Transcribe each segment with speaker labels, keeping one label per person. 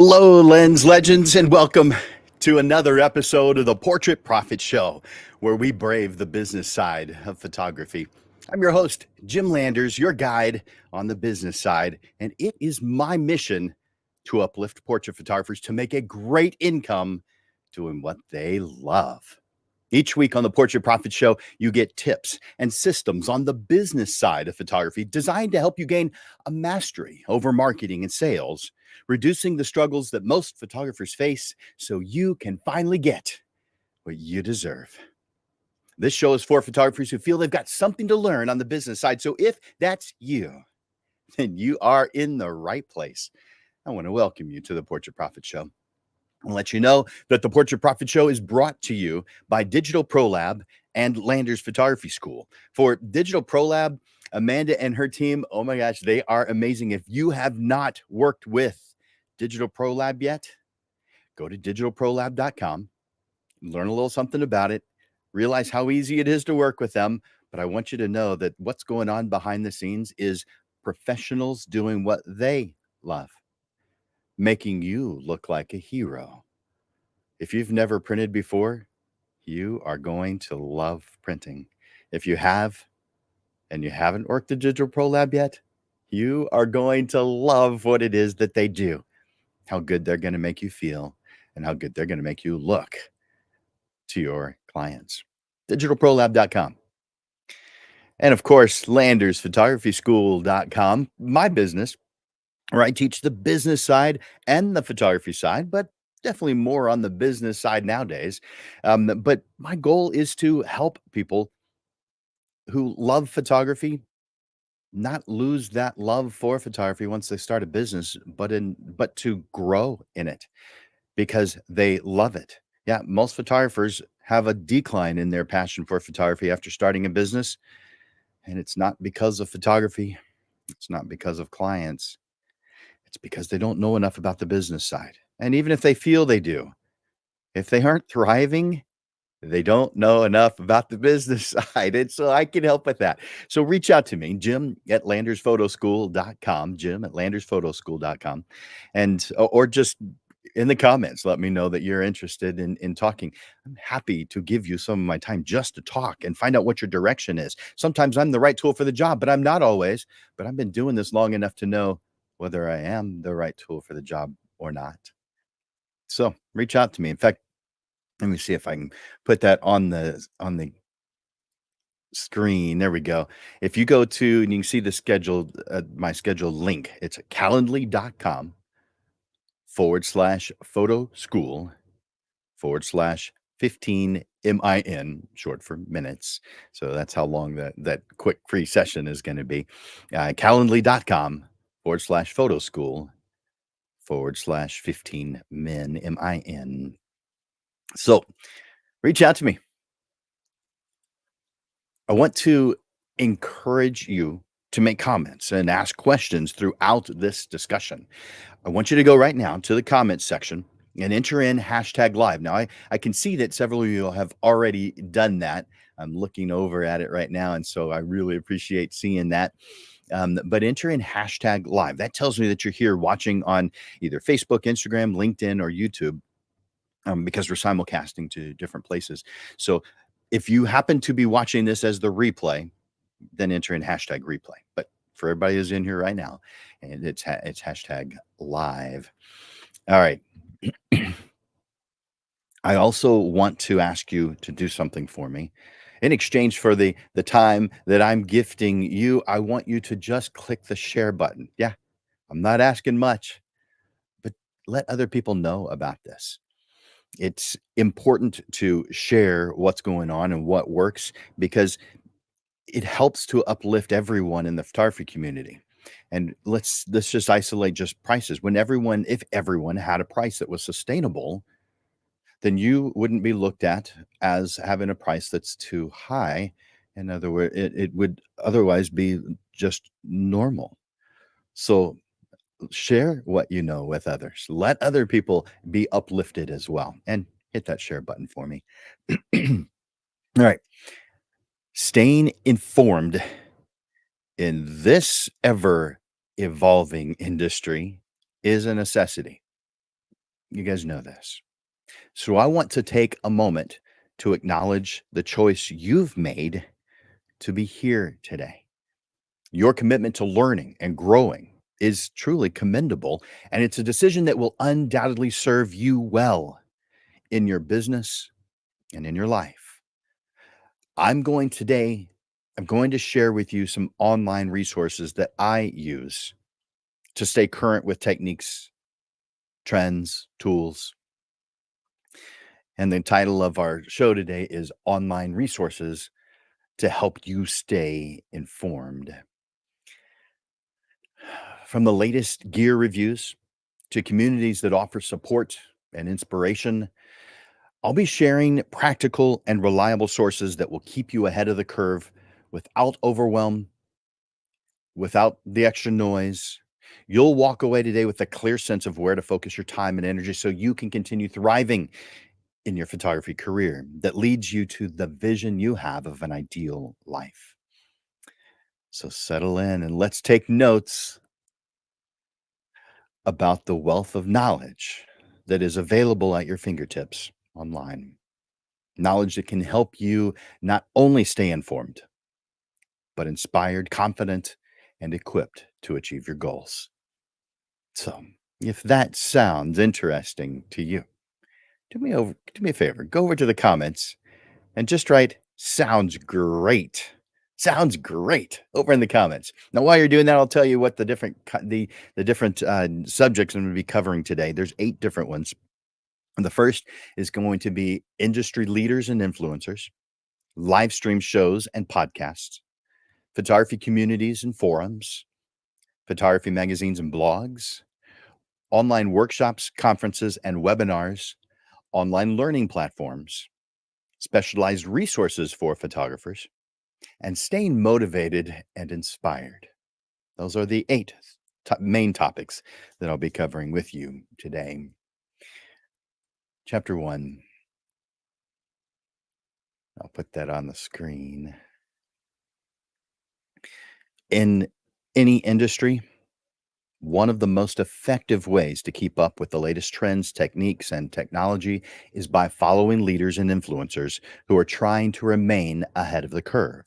Speaker 1: Hello, Lens Legends, and welcome to another episode of the Portrait Profit Show, where we brave the business side of photography. I'm your host, Jim Landers, your guide on the business side, and it is my mission to uplift portrait photographers to make a great income doing what they love. Each week on the Portrait Profit Show, you get tips and systems on the business side of photography designed to help you gain a mastery over marketing and sales, reducing the struggles that most photographers face so you can finally get what you deserve. This show is for photographers who feel they've got something to learn on the business side. So if that's you, then you are in the right place. I want to welcome you to the Portrait Profit Show. I'll let you know that the Portrait Profit Show is brought to you by Digital Pro Lab and Landers Photography School. For Digital Pro Lab, Amanda and her team, oh my gosh, they are amazing. If you have not worked with Digital Pro Lab yet, go to digitalprolab.com, learn a little something about it, realize how easy it is to work with them. But I want you to know that what's going on behind the scenes is professionals doing what they love, making you look like a hero. If you've never printed before, you are going to love printing. If you have, and you haven't worked at Digital Pro Lab yet, you are going to love what it is that they do, how good they're going to make you feel, and how good they're going to make you look to your clients. digitalprolab.com. And of course, landersphotographyschool.com, my business, where I teach the business side and the photography side, but definitely more on the business side nowadays. But my goal is to help people who love photography not lose that love for photography once they start a business, but to grow in it because they love it. Yeah, most photographers have a decline in their passion for photography after starting a business, and it's not because of photography, it's not because of clients, it's because they don't know enough about the business side. And even if they feel they do, if they aren't thriving, they don't know enough about the business side, and so I can help with that. So reach out to me, Jim at landersphotoschool.com, Jim at landersphotoschool.com, and or just in the comments, let me know that you're interested in talking. I'm happy to give you some of my time just to talk and find out what your direction is. Sometimes I'm the right tool for the job, but I'm not always. But I've been doing this long enough to know whether I am the right tool for the job or not. So reach out to me. In fact, let me see if I can put that on the screen. There we go. If you go to and you can see the schedule, my schedule link, it's calendly.com/photo school / 15 MIN, short for minutes. So that's how long that quick free session is going to be. Calendly.com / photo school / 15 min MIN. So reach out to me. I want to encourage you to make comments and ask questions throughout this discussion. I want you to go right now to the comments section and enter in hashtag live. Now, I can see that several of you have already done that. I'm looking over at it right now, and so I really appreciate seeing that. But enter in hashtag live. That tells me that you're here watching on either Facebook, Instagram, LinkedIn, or YouTube, because we're simulcasting to different places. So if you happen to be watching this as the replay, then enter in hashtag replay. But for everybody who's in here right now, and it's hashtag live. All right. I also want to ask you to do something for me. In exchange for the time that I'm gifting you, I want you to just click the share button. Yeah, I'm not asking much, but let other people know about this. It's important to share what's going on and what works because it helps to uplift everyone in the photography community. And let's just isolate just prices. If everyone had a price that was sustainable, then you wouldn't be looked at as having a price that's too high. In other words, it would otherwise be just normal. So share what you know with others. Let other people be uplifted as well. And hit that share button for me. All right. Staying informed in this ever evolving industry is a necessity. You guys know this. So I want to take a moment to acknowledge the choice you've made to be here today. Your commitment to learning and growing is truly commendable, and it's a decision that will undoubtedly serve you well in your business and in your life. I'm going today, I'm going to share with you some online resources that I use to stay current with techniques, trends, tools. And the title of our show today is Online Resources to Help You Stay Informed. From the latest gear reviews to communities that offer support and inspiration, I'll be sharing practical and reliable sources that will keep you ahead of the curve without overwhelm, without the extra noise. You'll walk away today with a clear sense of where to focus your time and energy so you can continue thriving in your photography career that leads you to the vision you have of an ideal life. So settle in and let's take notes about the wealth of knowledge that is available at your fingertips online. Knowledge that can help you not only stay informed, but inspired, confident, and equipped to achieve your goals. So, if that sounds interesting to you, do me a favor, go over to the comments and just write sounds great Sounds great. Over in the comments. Now, while you're doing that, I'll tell you what the different subjects I'm going to be covering today. There's 8 different ones. And the first is going to be industry leaders and influencers, live stream shows and podcasts, photography communities and forums, photography magazines and blogs, online workshops, conferences, and webinars, online learning platforms, specialized resources for photographers, and staying motivated and inspired. Those are the 8 main topics that I'll be covering with you today. Chapter 1. I'll put that on the screen. In any industry, one of the most effective ways to keep up with the latest trends, techniques, and technology is by following leaders and influencers who are trying to remain ahead of the curve.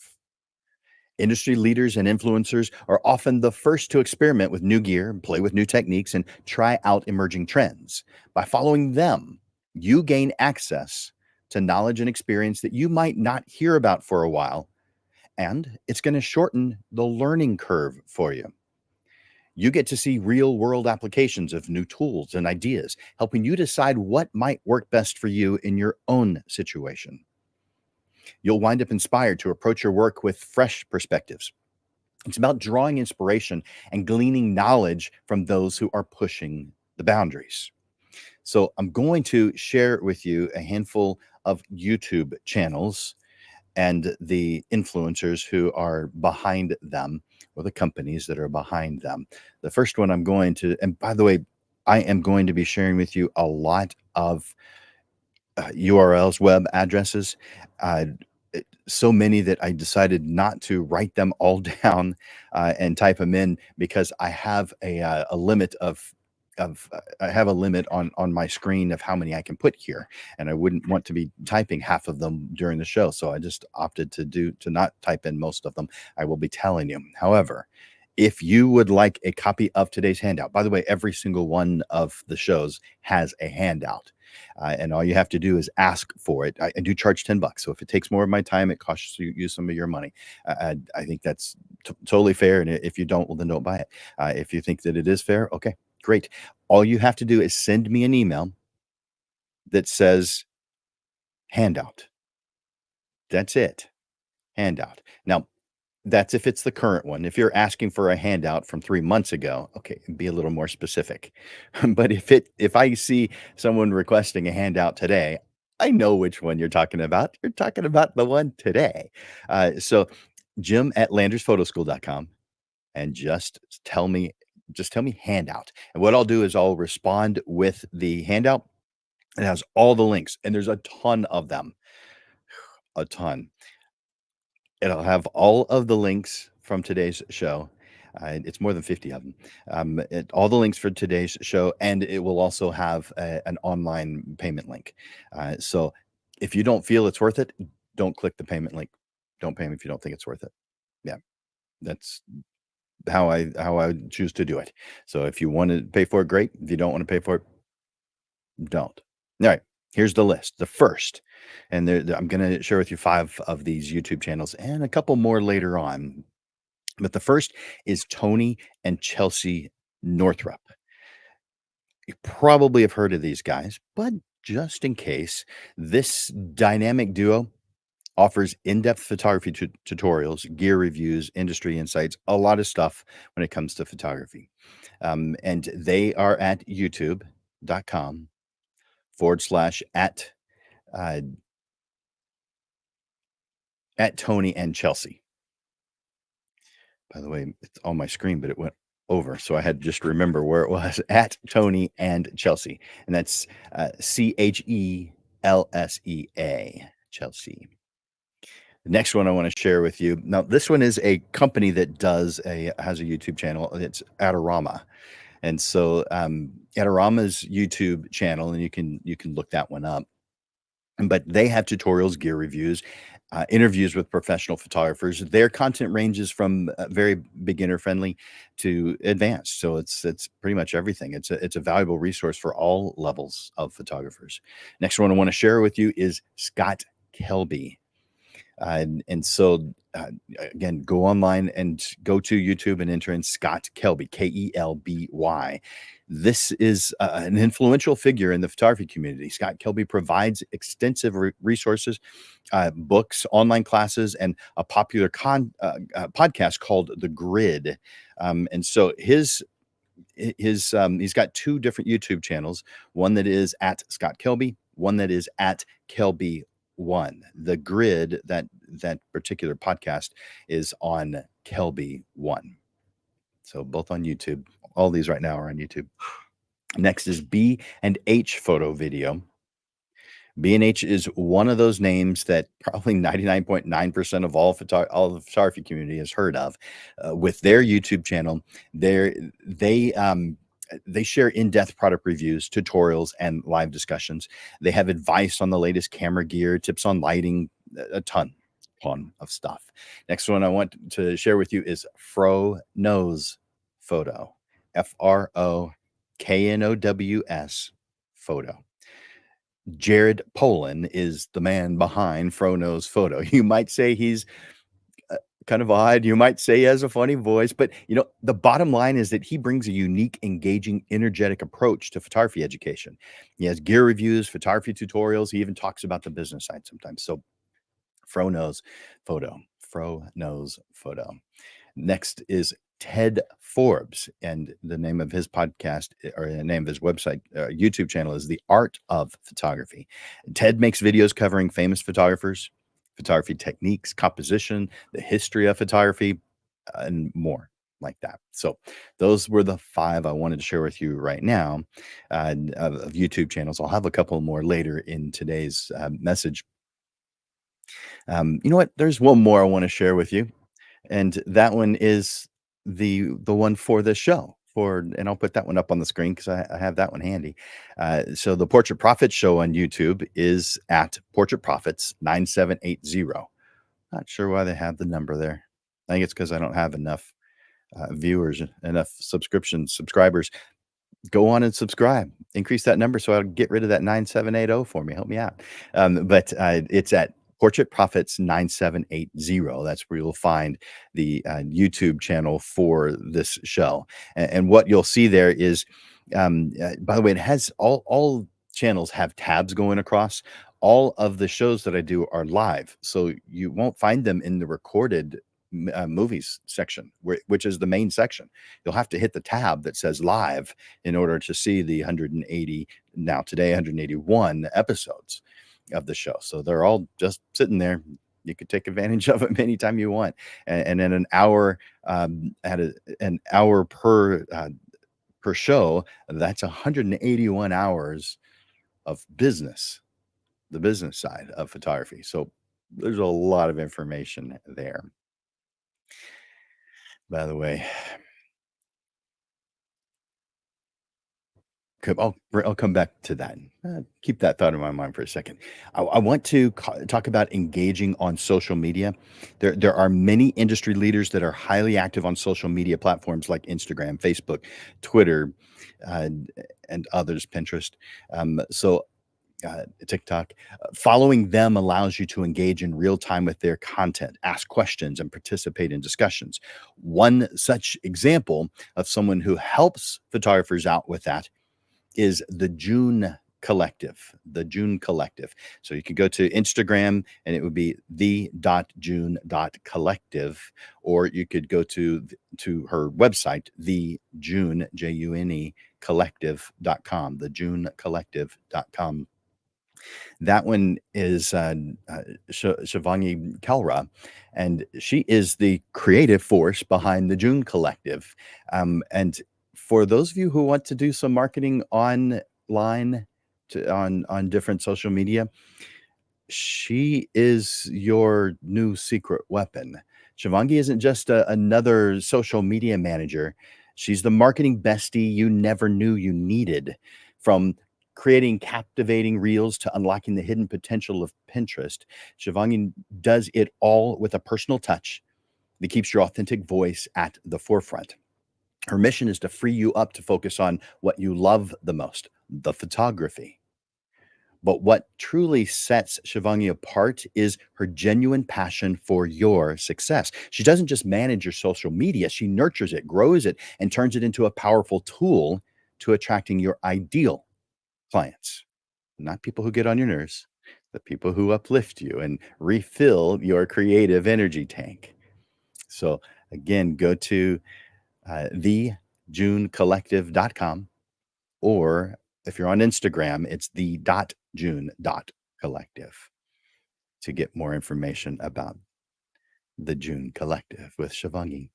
Speaker 1: Industry leaders and influencers are often the first to experiment with new gear, play with new techniques, and try out emerging trends. By following them, you gain access to knowledge and experience that you might not hear about for a while, and it's going to shorten the learning curve for you. You get to see real world applications of new tools and ideas, helping you decide what might work best for you in your own situation. You'll wind up inspired to approach your work with fresh perspectives. It's about drawing inspiration and gleaning knowledge from those who are pushing the boundaries. So, I'm going to share with you a handful of YouTube channels and the influencers who are behind them, or the companies that are behind them. The first one I'm going to, and by the way, I am going to be sharing with you a lot of URLs, web addresses. Uh, so many that I decided not to write them all down and type them in because I have a limit of I have a limit on my screen of how many I can put here, and I wouldn't want to be typing half of them during the show, so I just opted to not type in most of them. I will be telling you. However, if you would like a copy of today's handout, by the way, every single one of the shows has a handout. And all you have to do is ask for it. I do charge $10. So if it takes more of my time, it costs you some of your money. I think that's totally fair. And if you don't, well, then don't buy it. If you think that it is fair, okay, great. All you have to do is send me an email that says handout. That's it. Handout. Now, that's if it's the current one. If you're asking for a handout from 3 months ago, okay, be a little more specific. But if I see someone requesting a handout today, I know which one you're talking about. You're talking about the one today. So Jim at landersphotoschool.com, and just tell me handout. And what I'll do is I'll respond with the handout. It has all the links, and there's a ton of them. A ton. It'll have all of the links from today's show. It's more than 50 of them. All the links for today's show, and it will also have an online payment link. So if you don't feel it's worth it, don't click the payment link. Don't pay me if you don't think it's worth it. Yeah, that's how I choose to do it. So if you want to pay for it, great. If you don't want to pay for it, don't. All right. Here's the list. The first, and I'm going to share with you 5 of these YouTube channels and a couple more later on. But the first is Tony and Chelsea Northrup. You probably have heard of these guys, but just in case, this dynamic duo offers in-depth photography tutorials, gear reviews, industry insights, a lot of stuff when it comes to photography. And they are at youtube.com / uh, at Tony and Chelsea. By the way, it's on my screen, but it went over. So I had to just remember where it was at Tony and Chelsea. And that's CHELSEA, Chelsea. The next one I want to share with you. Now, this one is a company that has a YouTube channel. It's Adorama. And so Adorama's YouTube channel, and you can look that one up. But they have tutorials, gear reviews, interviews with professional photographers. Their content ranges from very beginner friendly to advanced. So it's pretty much everything. It's a valuable resource for all levels of photographers. Next one I want to share with you is Scott Kelby. And so, again, go online and go to YouTube and enter in Scott Kelby, Kelby. This is an influential figure in the photography community. Scott Kelby provides extensive resources, books, online classes, and a popular podcast called The Grid. And so he's got two different YouTube channels, one that is at Scott Kelby, one that is at Kelby One. The Grid, that particular podcast, is on Kelby One. So both on YouTube. All these right now are on YouTube. Next is B and H Photo Video. B&H is one of those names that probably 99.9% of all the photography community has heard of. With their YouTube channel, they share in-depth product reviews, tutorials, and live discussions. They have advice on the latest camera gear, tips on lighting, a ton of stuff. Next one I want to share with you is Fro Knows Photo. FROKNOWS Photo. Jared Polin is the man behind Fro Knows Photo. You might say he's kind of odd. You might say he has a funny voice, but the bottom line is that he brings a unique, engaging, energetic approach to photography education. He has gear reviews, photography tutorials. He even talks about the business side sometimes. So Fro Knows Photo. Fro Knows Photo. Next is Ted Forbes, and the name of his podcast, or the name of his website, YouTube channel, is The Art of Photography. Ted makes videos covering famous photographers, photography techniques, composition, the history of photography, and more like that. So those were the 5 I wanted to share with you right now, of YouTube channels. I'll have a couple more later in today's message. You know what? There's one more I want to share with you, and that one is the one for the show. And I'll put that one up on the screen because I have that one handy. So the Portrait Profits show on YouTube is at Portrait Profits 9780. Not sure why they have the number there. I think it's because I don't have enough viewers, enough subscribers. Go on and subscribe. Increase that number so I'll get rid of that 9780 for me. Help me out. But it's at Portrait Profits 9780. That's where you'll find the YouTube channel for this show. And what you'll see there is, by the way, it has all channels have tabs going across. All of the shows that I do are live, so you won't find them in the recorded movies section, which is the main section. You'll have to hit the tab that says live in order to see the 180, now today 181 episodes of the show. So they're all just sitting there. You could take advantage of them anytime you want. And in an hour, an hour per show, that's 181 hours of business, the business side of photography. So there's a lot of information there. By the way, I'll come back to that. Keep that thought in my mind for a second. I want to talk about engaging on social media. There are many industry leaders that are highly active on social media platforms like Instagram, Facebook, Twitter, uh, and others, Pinterest. TikTok. Following them allows you to engage in real time with their content, ask questions, and participate in discussions. One such example of someone who helps photographers out with that is the June Collective. The June Collective. So you could go to Instagram and it would be the.june.collective, or you could go to her website, the June, June, collective.com, thejunecollective.com. That one is Shivangi Kalra, and she is the creative force behind the June Collective. And for those of you who want to do some marketing online on different social media, she is your new secret weapon. Shivangi isn't just another social media manager. She's the marketing bestie you never knew you needed. From creating captivating reels to unlocking the hidden potential of Pinterest, Shivangi does it all with a personal touch that keeps your authentic voice at the forefront. Her mission is to free you up to focus on what you love the most, the photography. But what truly sets Shivangi apart is her genuine passion for your success. She doesn't just manage your social media, she nurtures it, grows it, and turns it into a powerful tool to attracting your ideal clients. Not people who get on your nerves, the people who uplift you and refill your creative energy tank. So, again, go to thejunecollective.com, or if you're on Instagram, it's the.june.collective to get more information about the June Collective with Shivangi.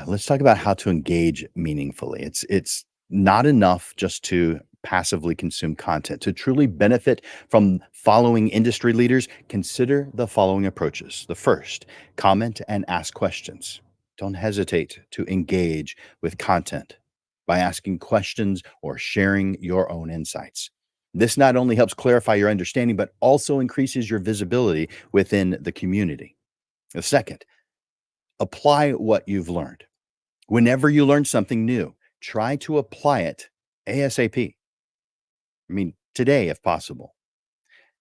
Speaker 1: Let's talk about how to engage meaningfully. It's not enough just to passively consume content. To truly benefit from following industry leaders, consider the following approaches. The first, comment and ask questions. Don't hesitate to engage with content by asking questions or sharing your own insights. This not only helps clarify your understanding, but also increases your visibility within the community. The second, apply what you've learned. Whenever you learn something new, try to apply it ASAP. I mean, today, if possible.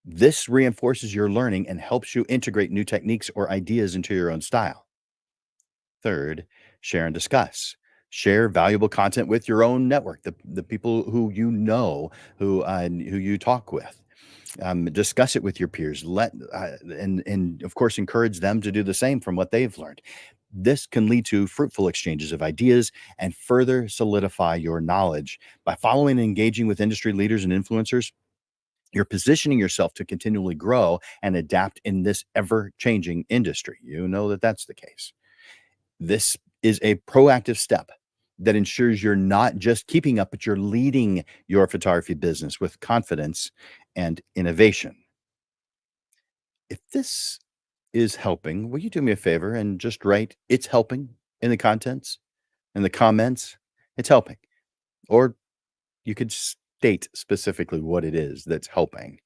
Speaker 1: This reinforces your learning and helps you integrate new techniques or ideas into your own style. Third, share and discuss. Share valuable content with your own network, the people who you know, who you talk with. Discuss it with your peers. And of course encourage them to do the same from what they've learned. This can lead to fruitful exchanges of ideas and further solidify your knowledge. By following and engaging with industry leaders and influencers, you're positioning yourself to continually grow and adapt in this ever changing industry. You know that that's the case. This is a proactive step that ensures you're not just keeping up, but you're leading your photography business with confidence and innovation. If this is helping, will you do me a favor and just write "it's helping" in the contents, in the comments? It's helping. Or you could state specifically what it is that's helping.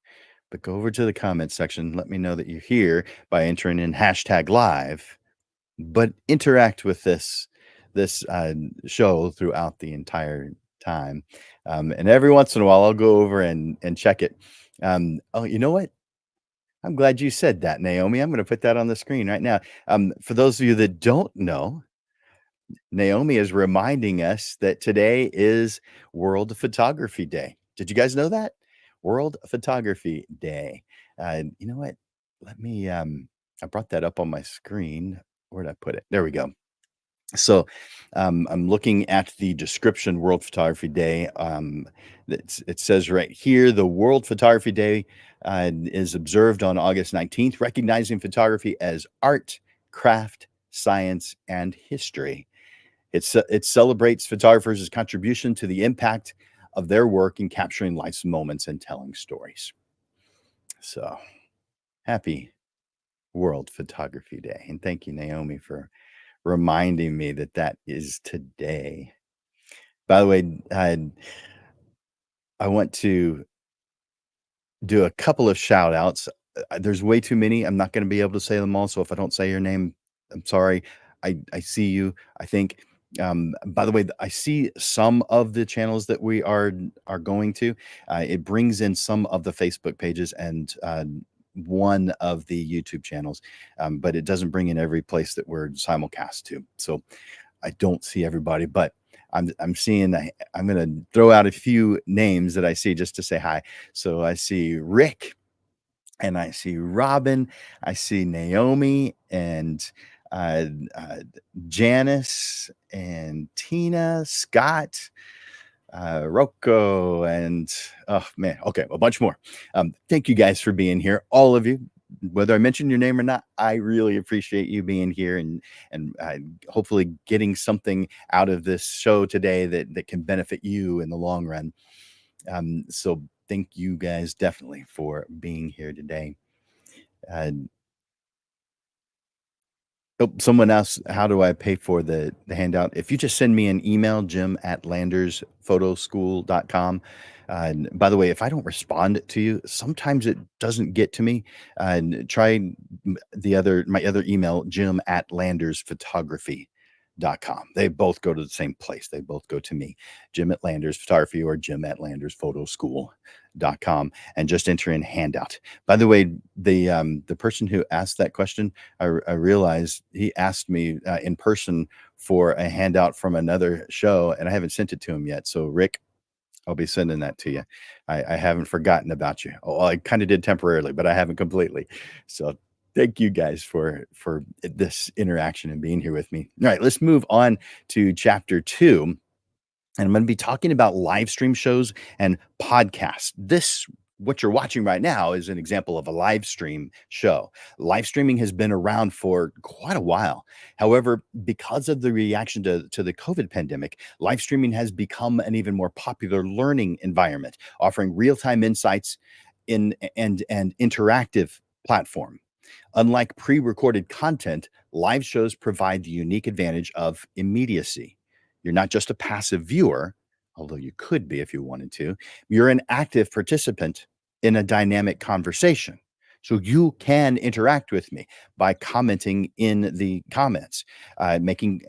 Speaker 1: But go over to the comments section, let me know that you're here by entering in hashtag live, but interact with this show throughout the entire time. And every once in a while, I'll go over and check it. Oh, you know what? I'm glad you said that, Naomi. I'm going to put that on the screen right now. For those of you that don't know, Naomi is reminding us that today is World Photography Day. Did you guys know that? World Photography Day. You know what? Let me, I brought that up on my screen. Where did I put it? There we go. So, I'm looking at the description, World Photography Day. It says right here, the World Photography Day is observed on August 19th, recognizing photography as art, craft, science, and history. It celebrates photographers' contribution to the impact of their work in capturing life's moments and telling stories. So, happy World Photography Day. And thank you, Naomi, for reminding me that that is today. By the way, I want to do a couple of shout outs. There's way too many. I'm not going to be able to say them all. So if I don't say your name, I'm sorry. I see you. I think. By the way, I see some of the channels that we are going to. It brings in some of the Facebook pages and one of the YouTube channels, but it doesn't bring in every place that we're simulcast to. So I don't see everybody, but I'm seeing. I'm going to throw out a few names that I see just to say hi. So I see Rick, and I see Robin. I see Naomi and uh, uh, Janice and Tina, Scott, Rocco, and oh man, okay, a bunch more. Thank you guys for being here, all of you. Whether I mention your name or not, I really appreciate you being here and hopefully getting something out of this show today that can benefit you in the long run. So thank you guys definitely for being here today. Uh, Oh, someone else, how do I pay for the handout? If you just send me an email, jim@landersphotoschool.com. And by the way, if I don't respond to you, sometimes it doesn't get to me. Try my other email, jim@landersphotography.com. They both go to the same place. They both go to me, Jim at Landers Photography or Jim at Landers Photo School. livestreamed.com and just enter in handout. By the way, the person who asked that question, I realized he asked me in person for a handout from another show, and I haven't sent it to him yet. So, Rick, I'll be sending that to you. I haven't forgotten about you. Oh, well, I kind of did temporarily, but I haven't completely. So thank you guys for this interaction and being here with me. All right, let's move on to chapter 2, and I'm going to be talking about live stream shows and podcasts. This, what you're watching right now, is an example of a live stream show. Live streaming has been around for quite a while. However, because of the reaction to the COVID pandemic, live streaming has become an even more popular learning environment, offering real-time insights in and interactive platform. Unlike pre recorded content, live shows provide the unique advantage of immediacy. You're not just a passive viewer, although you could be if you wanted to. You're an active participant in a dynamic conversation. So you can interact with me by commenting in the comments, making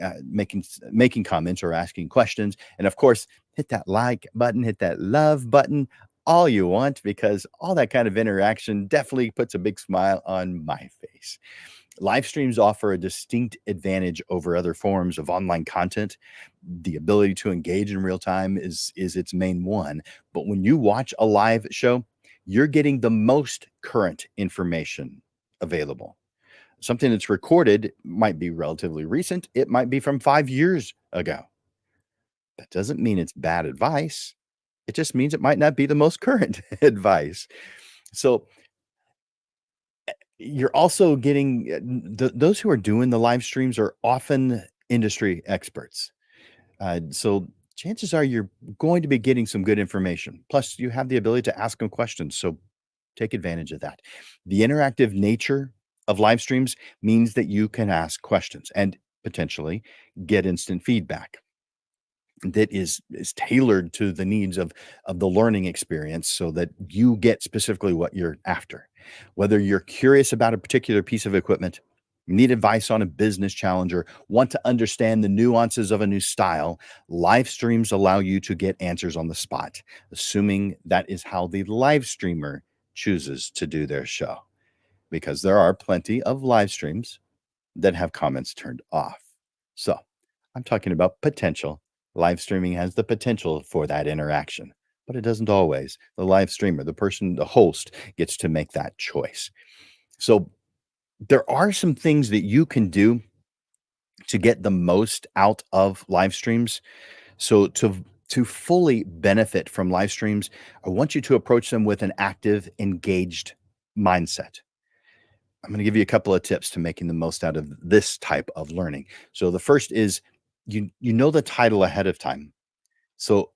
Speaker 1: comments or asking questions, and of course, hit that like button, hit that love button, all you want, because all that kind of interaction definitely puts a big smile on my face. Live streams offer a distinct advantage over other forms of online content. The ability to engage in real time is its main one. But when you watch a live show, you're getting the most current information available. Something that's recorded might be relatively recent, it might be from 5 years ago. That doesn't mean it's bad advice. It just means it might not be the most current advice. So you're also getting those who are doing the live streams are often industry experts. So chances are you're going to be getting some good information. Plus, you have the ability to ask them questions. So take advantage of that. The interactive nature of live streams means that you can ask questions and potentially get instant feedback that is tailored to the needs of the learning experience so that you get specifically what you're after. Whether you're curious about a particular piece of equipment, need advice on a business challenge, or want to understand the nuances of a new style, live streams allow you to get answers on the spot, assuming that is how the live streamer chooses to do their show. Because there are plenty of live streams that have comments turned off. So I'm talking about potential. Live streaming has the potential for that interaction, but it doesn't always. The live streamer, the person, the host, gets to make that choice. So there are some things that you can do to get the most out of live streams. So to fully benefit from live streams, I want you to approach them with an active, engaged mindset. I'm going to give you a couple of tips to making the most out of this type of learning. So the first is you know the title ahead of time. So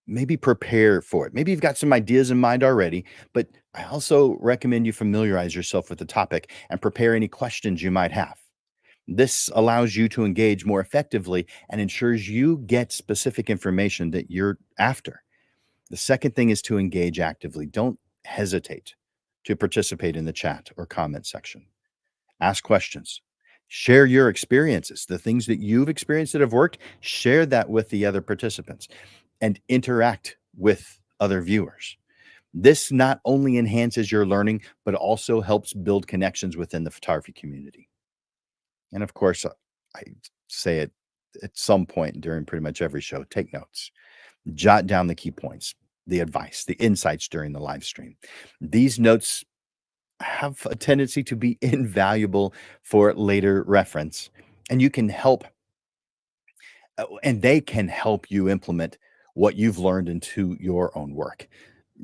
Speaker 1: maybe prepare for it. Maybe you've got some ideas in mind already, but I also recommend you familiarize yourself with the topic and prepare any questions you might have. This allows you to engage more effectively and ensures you get specific information that you're after. The second thing is to engage actively. Don't hesitate to participate in the chat or comment section. Ask questions. Share your experiences, the things that you've experienced that have worked, share that with the other participants and interact with other viewers. This not only enhances your learning, but also helps build connections within the photography community. And of course, I say it at some point during pretty much every show, take notes, jot down the key points, the advice, the insights during the live stream. These notes have a tendency to be invaluable for later reference, and you can help and they can help you implement what you've learned into your own work.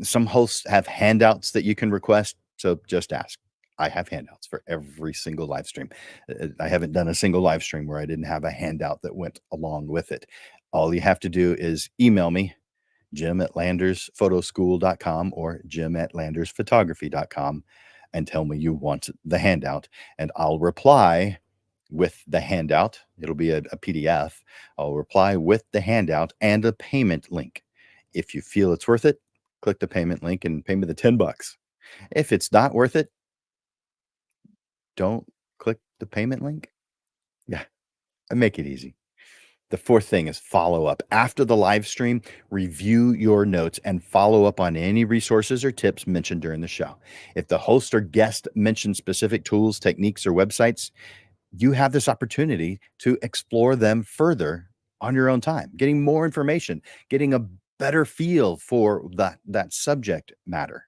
Speaker 1: Some hosts have handouts that you can request, so just ask. I have handouts for every single live stream. I haven't done a single live stream where I didn't have a handout that went along with it. All you have to do is email me, jim@landersphotoschool.com or jim@landersphotography.com, and tell me you want the handout, and I'll reply with the handout. It'll be a PDF. I'll reply with the handout and a payment link. If you feel it's worth it, click the payment link and pay me the $10. If it's not worth it, don't click the payment link. Yeah, I make it easy. The fourth thing is follow up. After the live stream, review your notes and follow up on any resources or tips mentioned during the show. If the host or guest mentions specific tools, techniques, or websites, you have this opportunity to explore them further on your own time, getting more information, getting a better feel for that subject matter.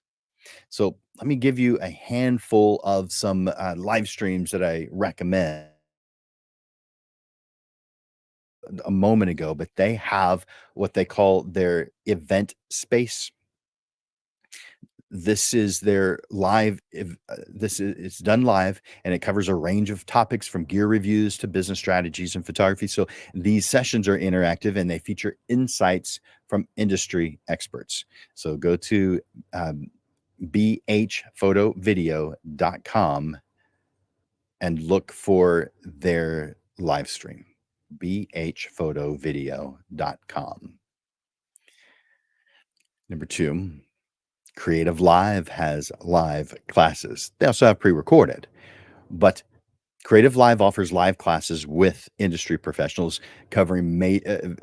Speaker 1: So let me give you a handful of some live streams that I recommend a moment ago, but they have what they call their event space. This is their live this is it's done live, and it covers a range of topics from gear reviews to business strategies and photography. So these sessions are interactive and they feature insights from industry experts. So go to bhphotovideo.com and look for their live stream. bhphotovideo.com. Number two, Creative Live has live classes. They also have pre-recorded, but Creative Live offers live classes with industry professionals covering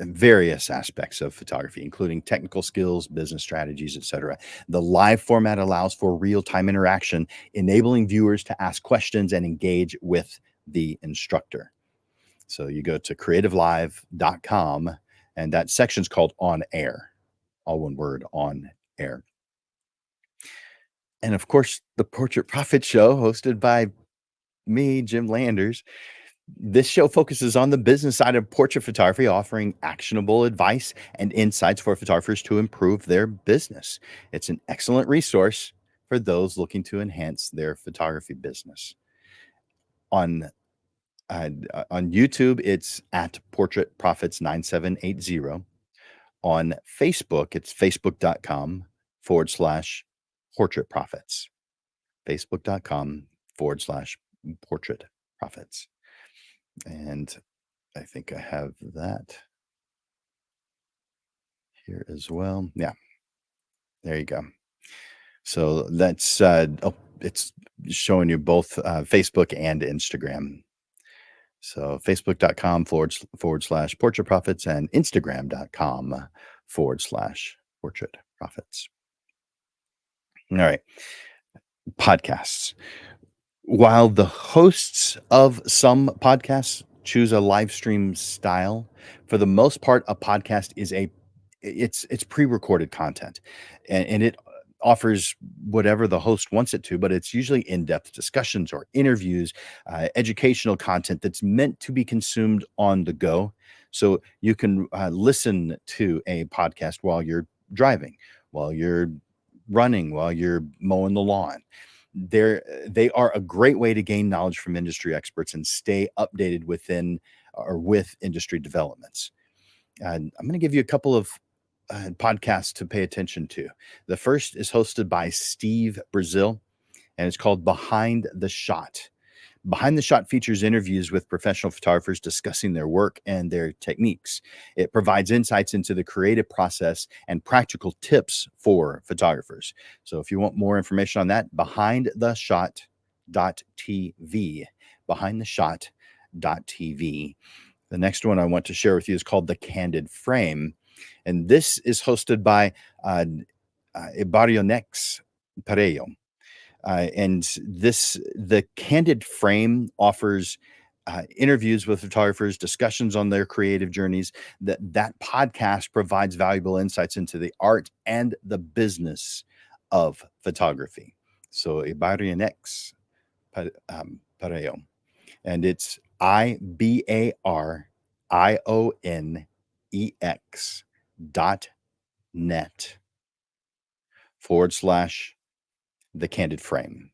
Speaker 1: various aspects of photography, including technical skills, business strategies, etc. The live format allows for real-time interaction, enabling viewers to ask questions and engage with the instructor. So you go to creativelive.com, and that section's called On Air, all one word, On Air. And of course, the Portrait Profit Show, hosted by me, Jim Landers. This show focuses on the business side of portrait photography, offering actionable advice and insights for photographers to improve their business. It's an excellent resource for those looking to enhance their photography business. On on YouTube, it's at Portrait Profits 9780. On Facebook, it's facebook.com/portrait profits. Facebook.com/portrait profits. And I think I have that here as well. Yeah, there you go. So that's it's showing you both Facebook and Instagram. So facebook.com/portrait profits and Instagram.com/portrait profits. All right. Podcasts. While the hosts of some podcasts choose a live stream style, for the most part, a podcast is it's pre-recorded content, and it offers whatever the host wants it to, but it's usually in-depth discussions or interviews, educational content that's meant to be consumed on the go. So you can listen to a podcast while you're driving, while you're running, while you're mowing the lawn. They are a great way to gain knowledge from industry experts and stay updated within or with industry developments. And I'm going to give you a couple of podcasts to pay attention to. The first is hosted by Steve Brazil, and it's called Behind the Shot. Behind the Shot features interviews with professional photographers discussing their work and their techniques. It provides insights into the creative process and practical tips for photographers. So if you want more information on that, behindtheshot.tv. Behindtheshot.tv. The next one I want to share with you is called The Candid Frame. And this is hosted by Ibarionex Perello. The Candid Frame offers interviews with photographers, discussions on their creative journeys. That podcast provides valuable insights into the art and the business of photography. So Ibarionex Perello, and it's IBARIONEX.net/The Candid Frame.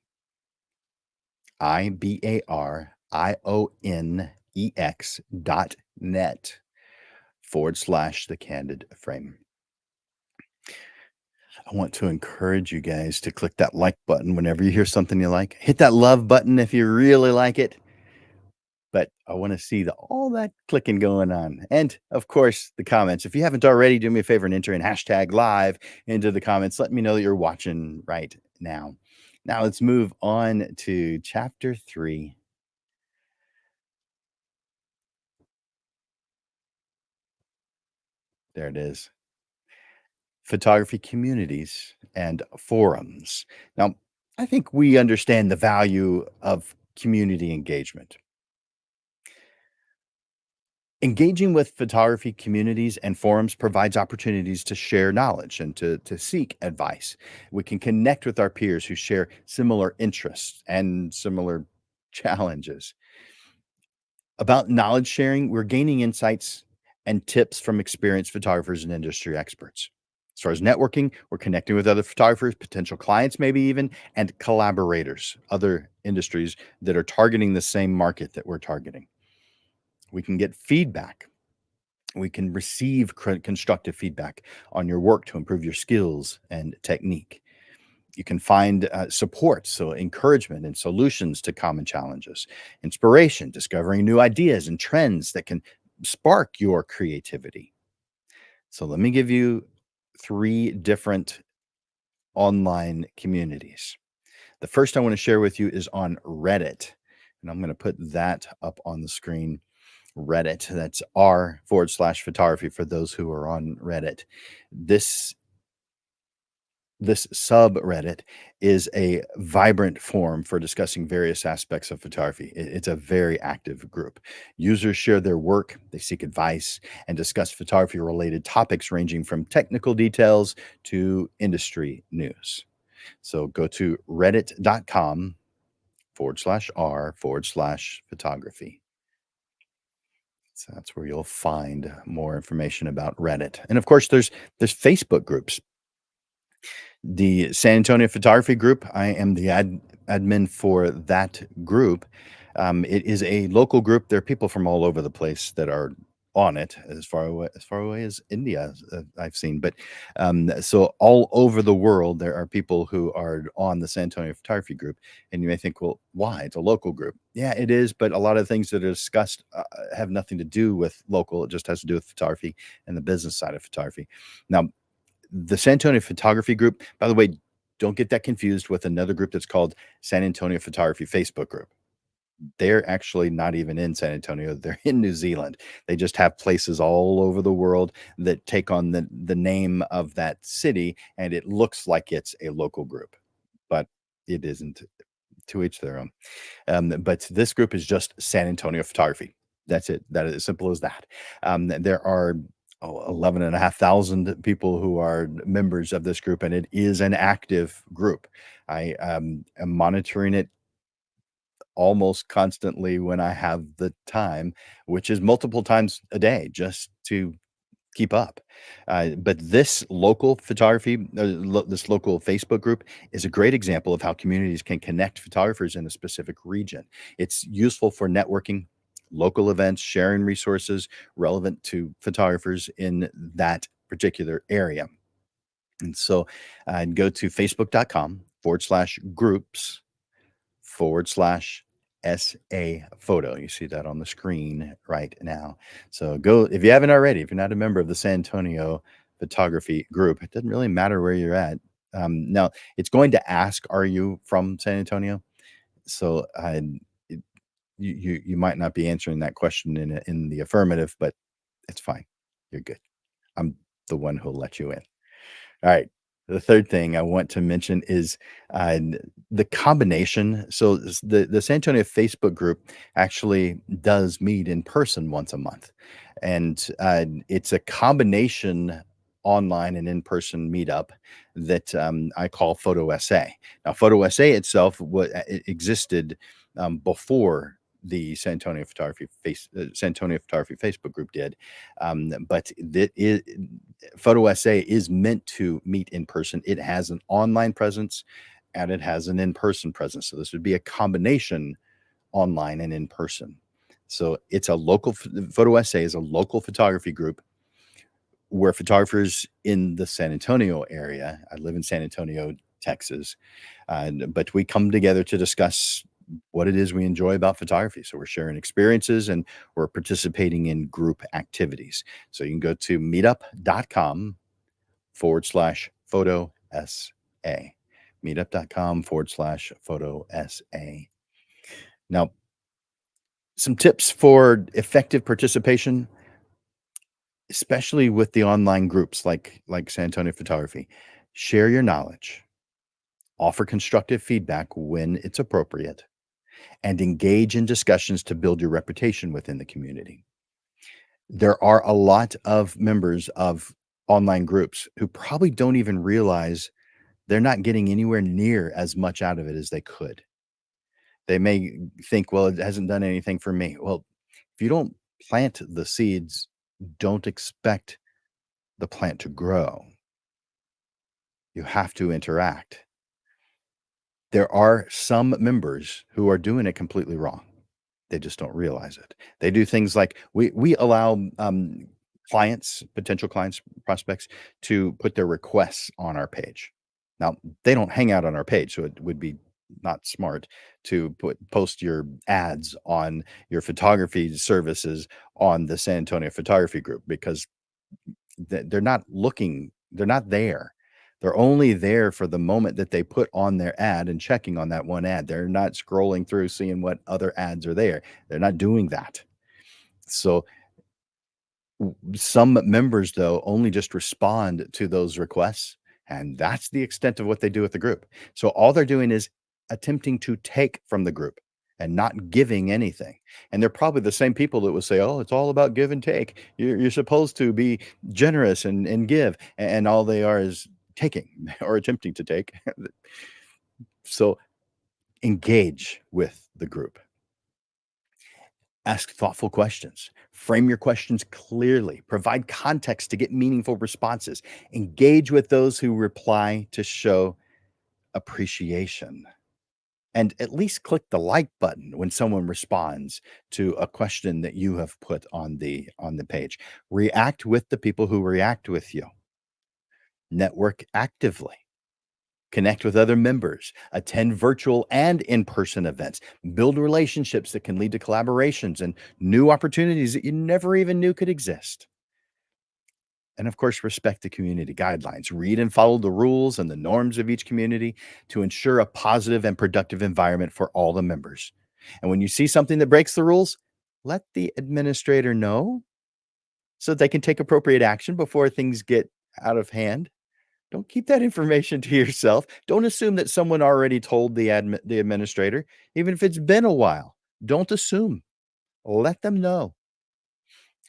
Speaker 1: IBARIONEX.net/The Candid Frame. I want to encourage you guys to click that like button whenever you hear something you like. Hit that love button if you really like it. But I want to see all that clicking going on. And of course, the comments. If you haven't already, do me a favor and enter in hashtag live into the comments. Let me know that you're watching right now. Now let's move on to chapter 3. There it is. Photography communities and forums. Now, I think we understand the value of community engagement. Engaging with photography communities and forums provides opportunities to share knowledge and to seek advice. We can connect with our peers who share similar interests and similar challenges. About knowledge sharing, we're gaining insights and tips from experienced photographers and industry experts. As far as networking, we're connecting with other photographers, potential clients, maybe even, and collaborators, other industries that are targeting the same market that we're targeting. We can get feedback. We can receive constructive feedback on your work to improve your skills and technique. You can find support, so encouragement and solutions to common challenges, inspiration, discovering new ideas and trends that can spark your creativity. So, let me give you three different online communities. The first I want to share with you is on Reddit, and I'm going to put that up on the screen. Reddit, that's r/photography for those who are on Reddit. This This subreddit is a vibrant forum for discussing various aspects of photography. It's a very active group. Users share their work, they seek advice, and discuss photography related topics ranging from technical details to industry news. So go to reddit.com/r/photography. So that's where you'll find more information about Reddit. And of course, there's Facebook groups. The San Antonio Photography Group, I am the admin for that group. It is a local group. There are people from all over the place that are on it, as far away as India, I've seen. But so all over the world, there are people who are on the San Antonio Photography Group, and you may think, well, why? It's a local group. Yeah, it is. But a lot of things that are discussed have nothing to do with local. It just has to do with photography and the business side of photography. Now, the San Antonio Photography Group, by the way, don't get that confused with another group that's called San Antonio Photography Facebook Group. They're actually not even in San Antonio, they're in New Zealand. They just have places all over the world that take on the name of that city, and it looks like it's a local group, but it isn't. To each their own. But this group is just San Antonio Photography. That's it. That is as simple as that. There are 11,500 people who are members of this group, and it is an active group. I am monitoring it almost constantly when I have the time, which is multiple times a day just to keep up. But this local Facebook group is a great example of how communities can connect photographers in a specific region. It's useful for networking, local events, sharing resources relevant to photographers in that particular area. And so I'd go to facebook.com/groups /SA photo. You see that on the screen right now. So go, if you haven't already, if you're not a member of the San Antonio Photography Group, it doesn't really matter where you're at. Now, it's going to ask, are you from San Antonio? So it- you might not be answering that question in the affirmative, but it's fine. You're good. I'm the one who'll let you in. All right. The third thing I want to mention is the combination. So the San Antonio Facebook group actually does meet in person once a month, and it's a combination online and in-person meetup that I call Photo SA. Now, Photo SA itself it existed before the San Antonio Photography Facebook group did, but Photo SA is meant to meet in person. It has an online presence and it has an in-person presence. So this would be a combination online and in person. So it's a local Photo SA is a local photography group where photographers in the San Antonio area. I live in San Antonio, Texas, but we come together to discuss what it is we enjoy about photography. So we're sharing experiences and we're participating in group activities. So you can go to meetup.com/photo SA. Meetup.com/photo SA. Now, some tips for effective participation. especially with the online groups like San Antonio Photography. Share your knowledge, offer constructive feedback when it's appropriate, and engage in discussions to build your reputation within the community. There are a lot of members of online groups who probably don't even realize they're not getting anywhere near as much out of it as they could. They may think, well, it hasn't done anything for me. Well, if you don't plant the seeds, don't expect the plant to grow. You have to interact. There are some members who are doing it completely wrong. They just don't realize it. They do things like we allow clients, potential clients, prospects to put their requests on our page. Now, they don't hang out on our page, so it would be not smart to post your ads on your photography services on the San Antonio Photography Group, because they're not looking, they're not there. They're only there for the moment that they put on their ad and checking on that one ad. They're not scrolling through seeing what other ads are there. They're not doing that. So some members, though, only just respond to those requests, and that's the extent of what they do with the group. So all they're doing is attempting to take from the group and not giving anything. And they're probably the same people that would say, "Oh, it's all about give and take. You're supposed to be generous and give," and all they are is taking or attempting to take. So engage with the group. Ask thoughtful questions. Frame your questions clearly. Provide context to get meaningful responses. Engage with those who reply to show appreciation. And at least click the like button when someone responds to a question that you have put on the page. React with the people who react with you. Network actively. Connect with other members, attend virtual and in person events, build relationships that can lead to collaborations and new opportunities that you never even knew could exist. And of course, respect the community guidelines. Read and follow the rules and the norms of each community to ensure a positive and productive environment for all the members. And when you see something that breaks the rules, let the administrator know so that they can take appropriate action before things get out of hand. Don't keep that information to yourself. Don't assume that someone already told the administrator, even if it's been a while. Don't assume. Let them know.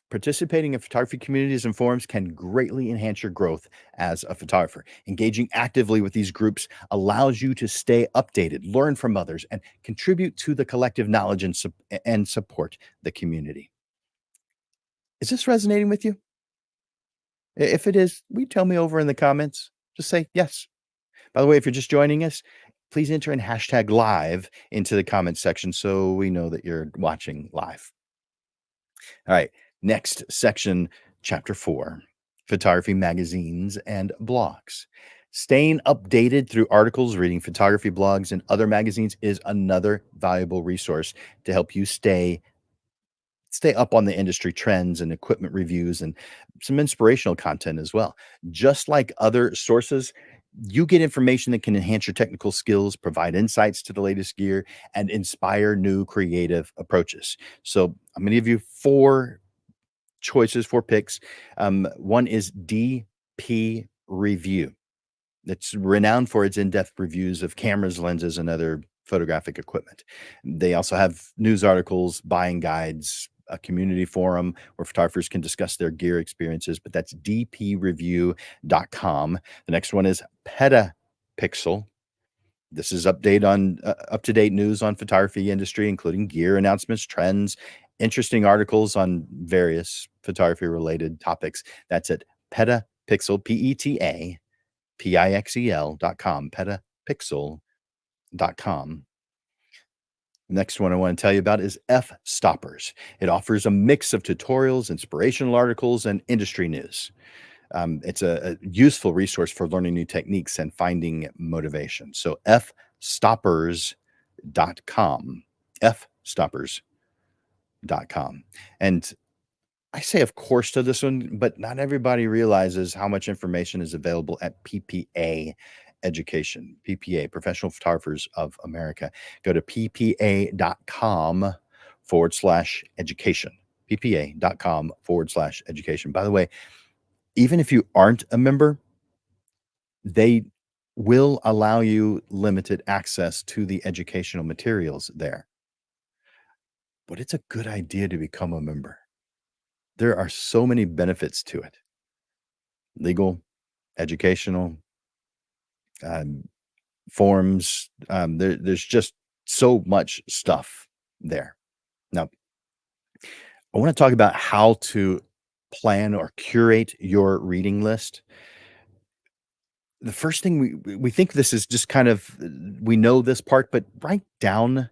Speaker 1: Participating in photography communities and forums can greatly enhance your growth as a photographer. Engaging actively with these groups allows you to stay updated, learn from others, and contribute to the collective knowledge and support the community. Is this resonating with you? If it is, will you tell me over in the comments? Just say yes. By the way, if you're just joining us, please enter in hashtag live into the comments section so we know that you're watching live. All right, next section, chapter 4, photography magazines and blogs. Staying updated through articles, reading photography blogs, and other magazines is another valuable resource to help you stay up on the industry trends and equipment reviews and some inspirational content as well. Just like other sources, you get information that can enhance your technical skills, provide insights to the latest gear, and inspire new creative approaches. So I'm going to give you 4 choices, 4 picks. One is DP Review. It's renowned for its in-depth reviews of cameras, lenses, and other photographic equipment. They also have news articles, buying guides, a community forum where photographers can discuss their gear experiences, but that's dpreview.com. The next one is Petapixel. This is update on up-to-date news on photography industry, including gear announcements, trends, interesting articles on various photography-related topics. That's at Petapixel, Petapixel.com, petapixel.com. Next one I want to tell you about is F-Stoppers. It offers a mix of tutorials, inspirational articles, and industry news. It's a useful resource for learning new techniques and finding motivation. So fstoppers.com, fstoppers.com. And I say, of course, to this one, but not everybody realizes how much information is available at PPA Education, PPA, Professional Photographers of America. Go to ppa.com/education, ppa.com/education. By the way, even if you aren't a member, they will allow you limited access to the educational materials there. But it's a good idea to become a member. There are so many benefits to it: legal, educational, um, forms. There's just so much stuff there. Now, I want to talk about how to plan or curate your reading list. The first thing we think this is just kind of we know this part, but write down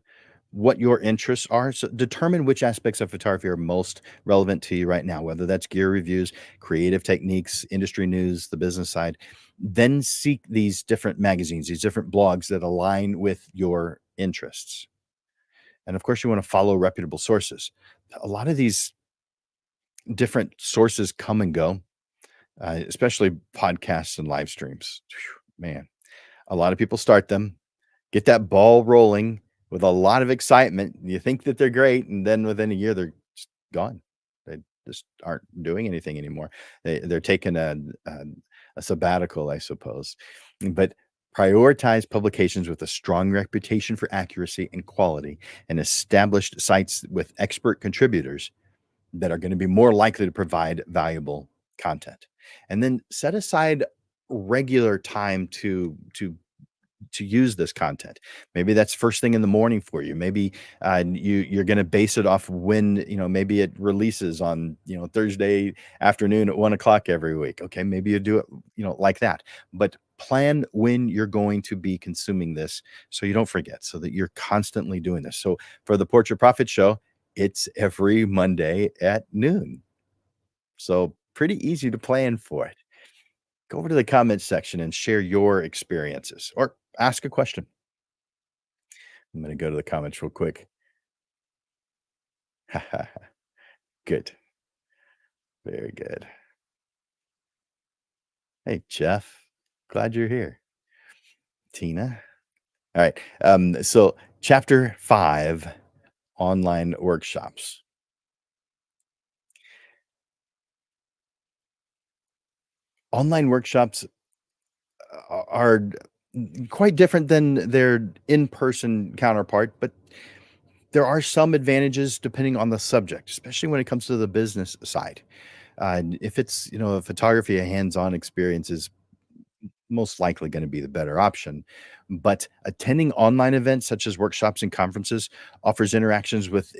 Speaker 1: what your interests are. So determine which aspects of photography are most relevant to you right now, whether that's gear reviews, creative techniques, industry news, the business side. Then seek these different magazines, these different blogs that align with your interests. And of course, you want to follow reputable sources. A lot of these different sources come and go, especially podcasts and live streams. Phew, man, a lot of people start them, get that ball rolling with a lot of excitement. You think that they're great, and then within a year, they're just gone. They just aren't doing anything anymore. They're taking a sabbatical, I suppose. But prioritize publications with a strong reputation for accuracy and quality, and established sites with expert contributors that are going to be more likely to provide valuable content. And then set aside regular time to use this content. Maybe that's first thing in the morning for you. Maybe you're going to base it off when maybe it releases on Thursday afternoon at 1 o'clock every week. Okay, maybe you do it like that. But plan when you're going to be consuming this so you don't forget. So that you're constantly doing this. So for the Portrait Profit Show, it's every Monday at noon. So pretty easy to plan for it. Go over to the comments section and share your experiences or ask a question. I'm going to go to the comments real quick. Good. Very good. Hey, Jeff. Glad you're here. Tina. All right. So, chapter 5, online workshops. Online workshops are quite different than their in person counterpart, but there are some advantages depending on the subject, especially when it comes to the business side. If it's, a photography, a hands-on experience is most likely going to be the better option. But attending online events such as workshops and conferences offers interactions with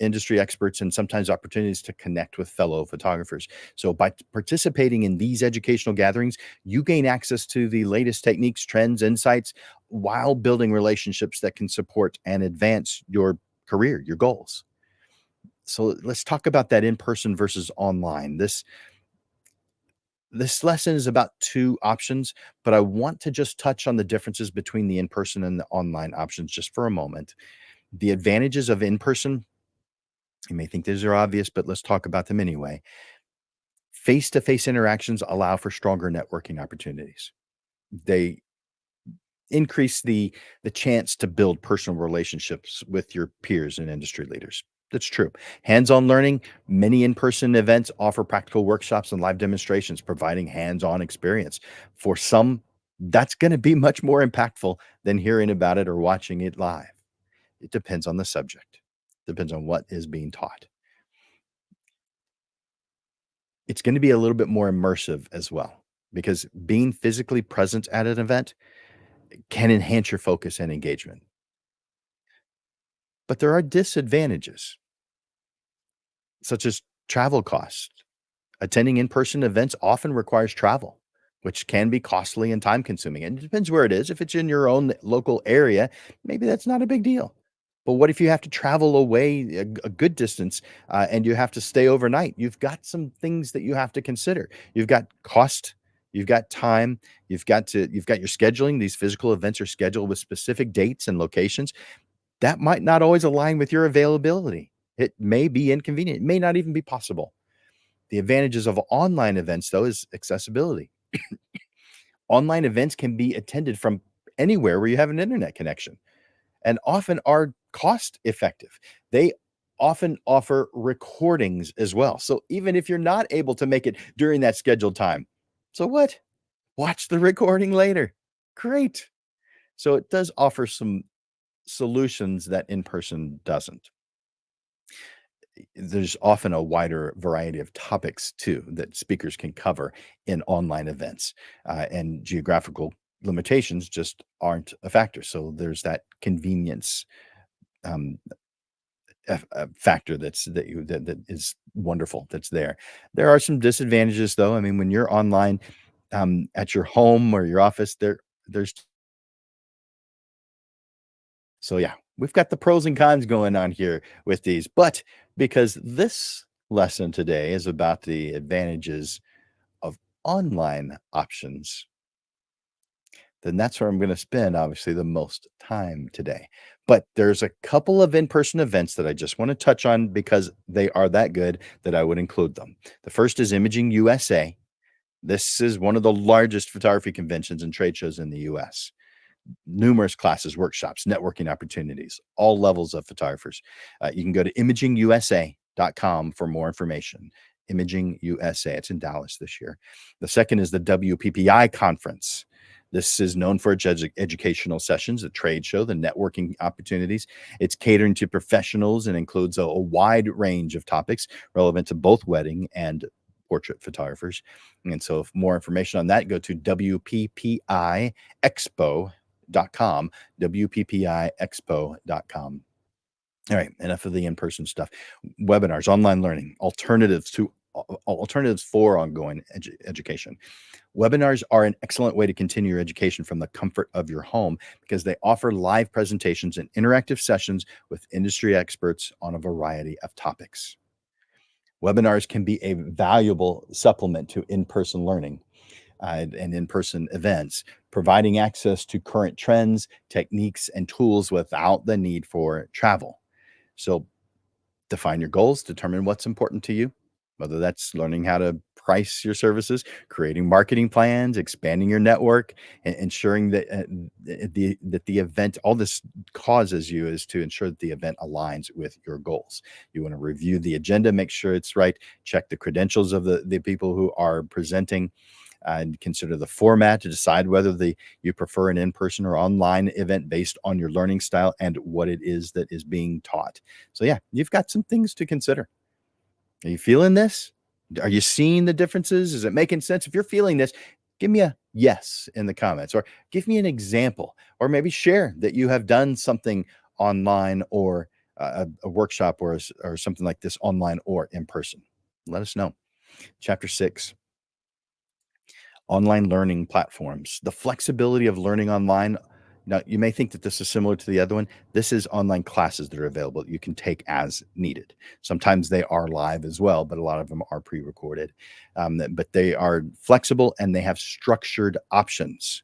Speaker 1: industry experts and sometimes opportunities to connect with fellow photographers. So, by participating in these educational gatherings, you gain access to the latest techniques, trends, insights, while building relationships that can support and advance your career, your goals. So, let's talk about that in person versus online. This lesson is about 2 options, but I want to just touch on the differences between the in-person and the online options just for a moment. The advantages of in-person, you may think these are obvious, but let's talk about them anyway. Face-to-face interactions allow for stronger networking opportunities. They increase the chance to build personal relationships with your peers and industry leaders. That's true. Hands-on learning, many in-person events offer practical workshops and live demonstrations, providing hands-on experience. For some, that's going to be much more impactful than hearing about it or watching it live. It depends on the subject. Depends on what is being taught. It's going to be a little bit more immersive as well, because being physically present at an event can enhance your focus and engagement. But there are disadvantages, such as travel costs. Attending in-person events often requires travel, which can be costly and time consuming. And it depends where it is. If it's in your own local area, maybe that's not a big deal. But what if you have to travel away a good distance and you have to stay overnight? You've got some things that you have to consider. You've got cost, you've got time, you've got your scheduling. These physical events are scheduled with specific dates and locations that might not always align with your availability. It may be inconvenient. It may not even be possible. The advantages of online events, though, is accessibility. Online events can be attended from anywhere where you have an internet connection and often are cost effective. They often offer recordings as well. So even if you're not able to make it during that scheduled time, so what? Watch the recording later. Great. So it does offer some solutions that in person doesn't. There's often a wider variety of topics too that speakers can cover in online events, and geographical limitations just aren't a factor. So there's that convenience um, factor that is wonderful. That's there. There are some disadvantages though. I mean, when you're online at your home or your office, there's so yeah, we've got the pros and cons going on here with these, but because this lesson today is about the advantages of online options, then that's where I'm going to spend obviously the most time today. But there's a couple of in-person events that I just want to touch on because they are that good that I would include them. The first is Imaging USA. This is one of the largest photography conventions and trade shows in the US. Numerous classes, workshops, networking opportunities, all levels of photographers. You can go to imagingusa.com for more information. Imaging USA. It's in Dallas this year. The second is the WPPI conference. This is known for its educational sessions, the trade show, the networking opportunities. It's catering to professionals and includes a wide range of topics relevant to both wedding and portrait photographers. And so, if more information on that, go to WPPIExpo.com, WPPIExpo.com. All right, enough of the in-person stuff. Webinars, online learning, alternatives for ongoing education. Webinars are an excellent way to continue your education from the comfort of your home because they offer live presentations and interactive sessions with industry experts on a variety of topics. Webinars can be a valuable supplement to in-person learning and in-person events, providing access to current trends, techniques, and tools without the need for travel. So define your goals, determine what's important to you, whether that's learning how to price your services, creating marketing plans, expanding your network, and ensuring that the event, all this causes you is to ensure that the event aligns with your goals. You want to review the agenda, make sure it's right, check the credentials of the people who are presenting, and consider the format to decide whether you prefer an in-person or online event based on your learning style and what it is that is being taught. So yeah, you've got some things to consider. Are you feeling this? Are you seeing the differences? Is it making sense? If you're feeling this, give me a yes in the comments or give me an example or maybe share that you have done something online or a workshop or something like this online or in person. Let us know. Chapter 6, online learning platforms. The flexibility of learning online. Now, you may think that this is similar to the other one. This is online classes that are available that you can take as needed. Sometimes they are live as well, but a lot of them are pre recorded. But they are flexible and they have structured options.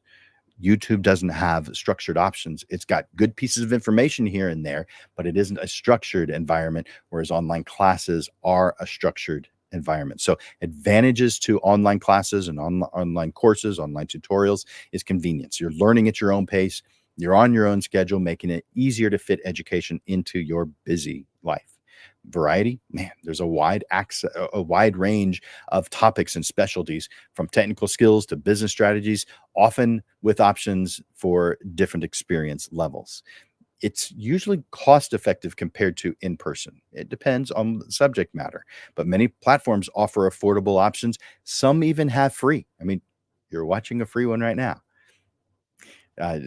Speaker 1: YouTube doesn't have structured options. It's got good pieces of information here and there, but it isn't a structured environment, whereas online classes are a structured environment. So, advantages to online classes and online courses, online tutorials is convenience. You're learning at your own pace, you're on your own schedule, making it easier to fit education into your busy life. Variety, man, there's a wide range of topics and specialties from technical skills to business strategies, often with options for different experience levels. It's usually cost effective compared to in person. It depends on the subject matter, but many platforms offer affordable options. Some even have free. I mean, you're watching a free one right now.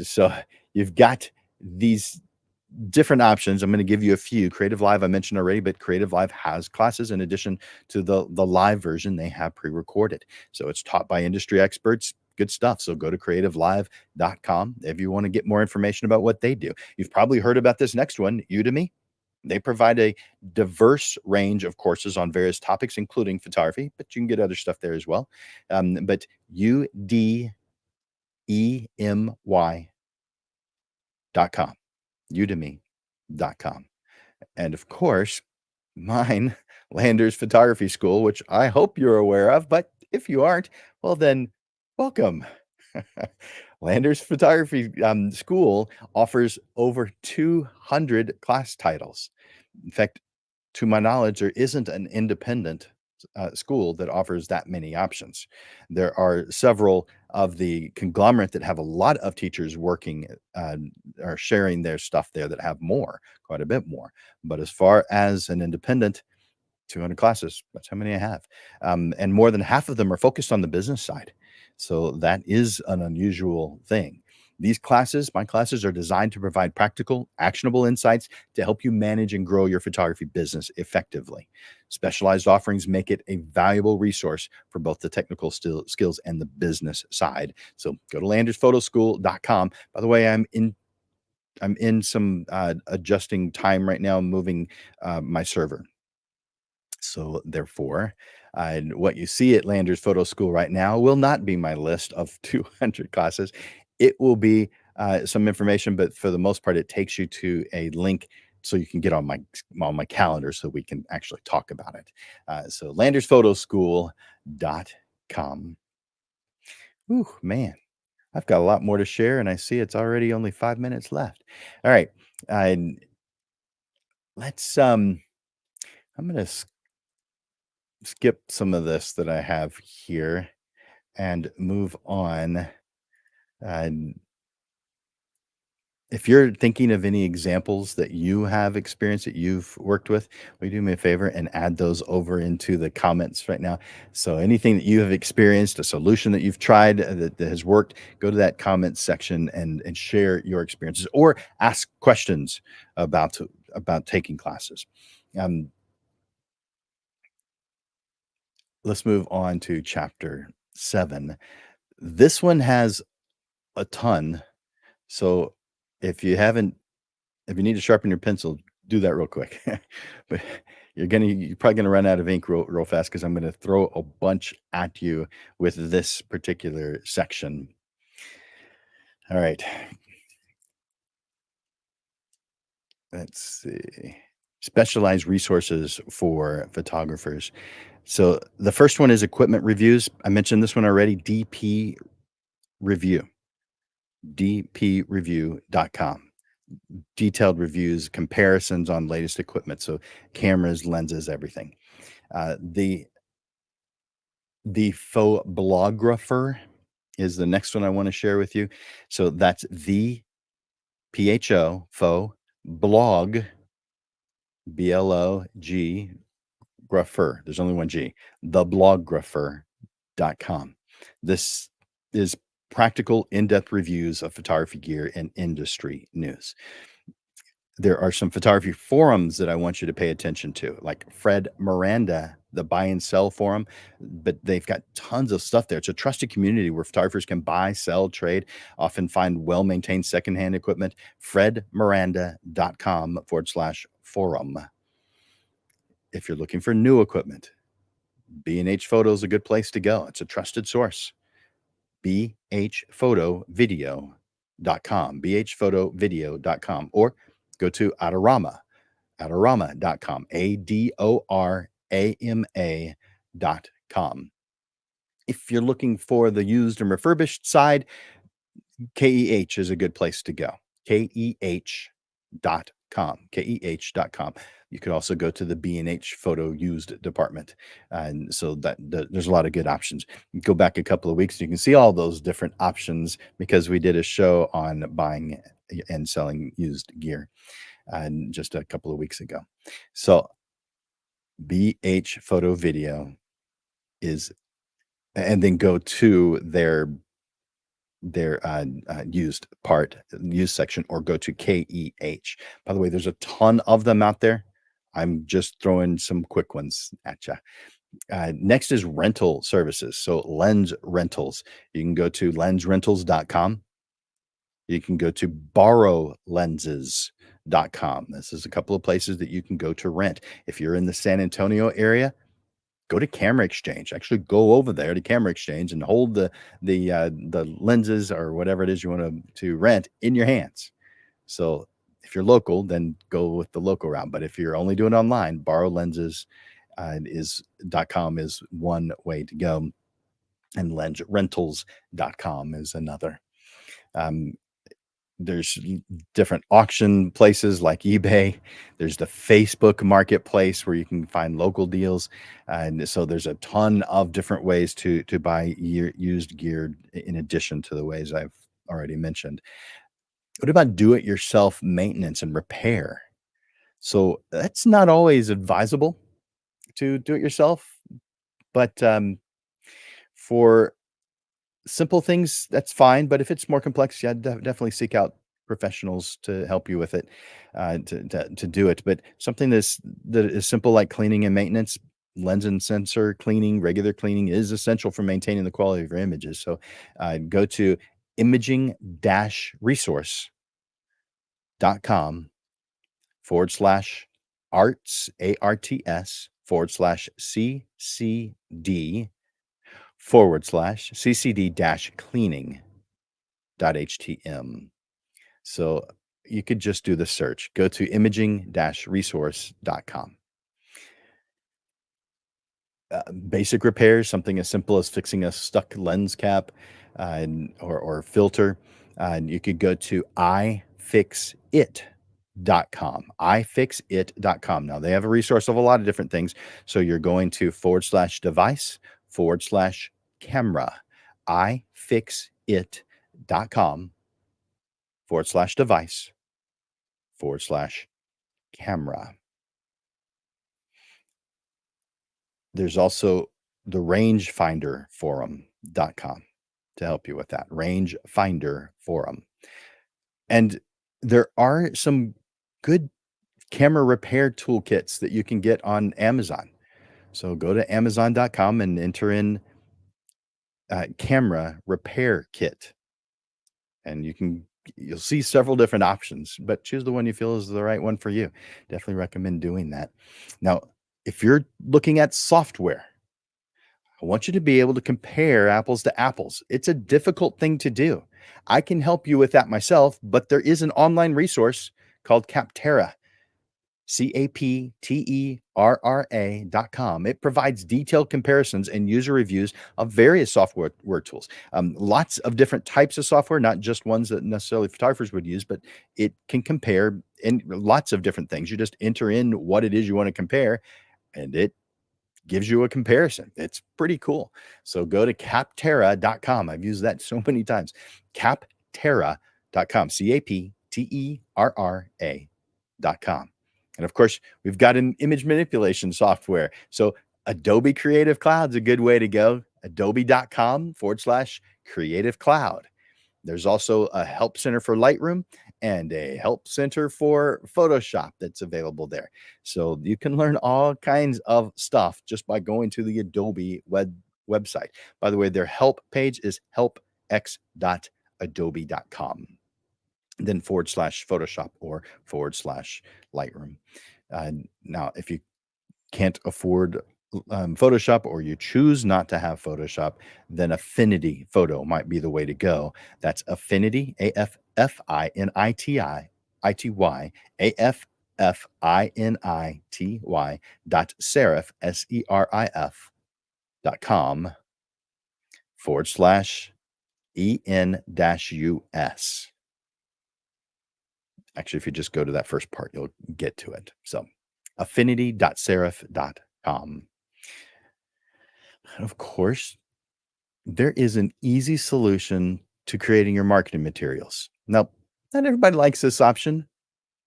Speaker 1: So you've got these different options. I'm going to give you a few. Creative Live, I mentioned already, but Creative Live has classes in addition to the live version they have pre-recorded. So it's taught by industry experts. Good stuff. So go to creativelive.com if you want to get more information about what they do. You've probably heard about this next one, Udemy. They provide a diverse range of courses on various topics, including photography, but you can get other stuff there as well. But udemy.com, udemy.com. And of course, mine, Landers Photography School, which I hope you're aware of, but if you aren't, well, then welcome. Landers Photography School offers over 200 class titles. In fact, to my knowledge, there isn't an independent school that offers that many options. There are several of the conglomerate that have a lot of teachers working uh, or sharing their stuff there that have more, quite a bit more. But as far as an independent, 200 classes. That's how many I have. And more than half of them are focused on the business side. So that is an unusual thing. These classes, my classes, are designed to provide practical, actionable insights to help you manage and grow your photography business effectively. Specialized offerings make it a valuable resource for both the technical skills and the business side. So go to landersphotoschool.com. By the way, I'm in some adjusting time right now, moving my server. So therefore, what you see at Landers Photo School right now will not be my list of 200 classes. It will be some information, but for the most part, it takes you to a link so you can get on my calendar so we can actually talk about it. So landersphotoschool.com. Ooh, man, I've got a lot more to share, and I see it's already only 5 minutes left. All right, uh, let's. I'm gonna skip some of this that I have here and move on. And if you're thinking of any examples that you have experienced that you've worked with, will you do me a favor and add those over into the comments right now? So anything that you have experienced, a solution that you've tried that has worked, go to that comment section and share your experiences or ask questions about taking classes. Um, let's move on to chapter 7. This one has a ton. So if you haven't if you need to sharpen your pencil, do that real quick. But you're probably gonna run out of ink real fast because I'm gonna throw a bunch at you with this particular section. All right, let's see. Specialized resources for photographers. So the first one is equipment reviews. I mentioned this one already, Review, dpreview.com. Detailed reviews, comparisons on latest equipment, so cameras, lenses, everything. The faux blographer is the next one I want to share with you. So that's the PHO faux blog BLOG grapher. There's only one G. Thebloggrapher.com. This is practical, in-depth reviews of photography gear and industry news. There are some photography forums that I want you to pay attention to, like Fred Miranda, the buy and sell forum, but they've got tons of stuff there. It's a trusted community where photographers can buy, sell, trade, often find well-maintained secondhand equipment. fredmiranda.com/forum. If you're looking for new equipment, B&H Photo is a good place to go. It's a trusted source. bhphotovideo.com, or go to adorama.com, ADORAMA.com. If you're looking for the used and refurbished side, KEH is a good place to go. KEH.com. You could also go to the B&H Photo Used department. And so there's a lot of good options. Go back a couple of weeks, you can see all those different options because we did a show on buying and selling used gear just a couple of weeks ago. So BH Photo Video is, and then go to their used section, or go to KEH. By the way, there's a ton of them out there. I'm just throwing some quick ones at you. Next is rental services. So Lens Rentals. You can go to lensrentals.com. You can go to borrowlenses.com. This is a couple of places that you can go to rent. If you're in the San Antonio area, go to Camera Exchange. Actually, go over there to Camera Exchange and hold the lenses or whatever it is you want to rent in your hands. So if you're local, then go with the local route. But if you're only doing it online, borrowlenses.com is one way to go, and lensrentals.com is another. Um, There's different auction places like eBay. There's the Facebook marketplace where you can find local deals, and so there's a ton of different ways to buy used gear in addition to the ways I've already mentioned. What about do-it-yourself maintenance and repair? So that's not always advisable to do it yourself, but for simple things, that's fine, but if it's more complex, yeah, definitely seek out professionals to help you with it, to do it. But something that is simple like cleaning and maintenance, lens and sensor cleaning, regular cleaning is essential for maintaining the quality of your images. So, go to imaging-resource.com/arts, ARTS, /CCD /CCD dash cleaning .htm. So you could just do the search. Go to imaging-resource.com. Basic repairs, something as simple as fixing a stuck lens cap or filter. And you could go to ifixit.com. ifixit.com. Now, they have a resource of a lot of different things. So you're going to /device/camera. ifixit.com /device/camera. There's also the rangefinderforum.com to help you with that. Rangefinder Forum. And there are some good camera repair toolkits that you can get on Amazon. So go to amazon.com and enter in camera repair kit. And you'll see several different options, but choose the one you feel is the right one for you. Definitely recommend doing that. Now, if you're looking at software, I want you to be able to compare apples to apples. It's a difficult thing to do. I can help you with that myself, but there is an online resource called Capterra, CAPTERRA.com. It provides detailed comparisons and user reviews of various software tools. Lots of different types of software, not just ones that necessarily photographers would use, but it can compare in lots of different things. You just enter in what it is you want to compare, and it gives you a comparison. It's pretty cool. So go to capterra.com. I've used that so many times. Capterra.com. CAPTERRA.com. And of course, we've got an image manipulation software. So Adobe Creative Cloud's a good way to go. Adobe.com/Creative Cloud. There's also a help center for Lightroom and a help center for Photoshop that's available there. So you can learn all kinds of stuff just by going to the Adobe website. By the way, their help page is helpx.adobe.com. Then /Photoshop or /Lightroom. Now, if you can't afford Photoshop or you choose not to have Photoshop, then Affinity Photo might be the way to go. That's Affinity, AFFINITY, AFFINITY .serif, SERIF.com /EN-US. Actually, if you just go to that first part, you'll get to it. So affinity.serif.com. And of course, there is an easy solution to creating your marketing materials. Now, not everybody likes this option,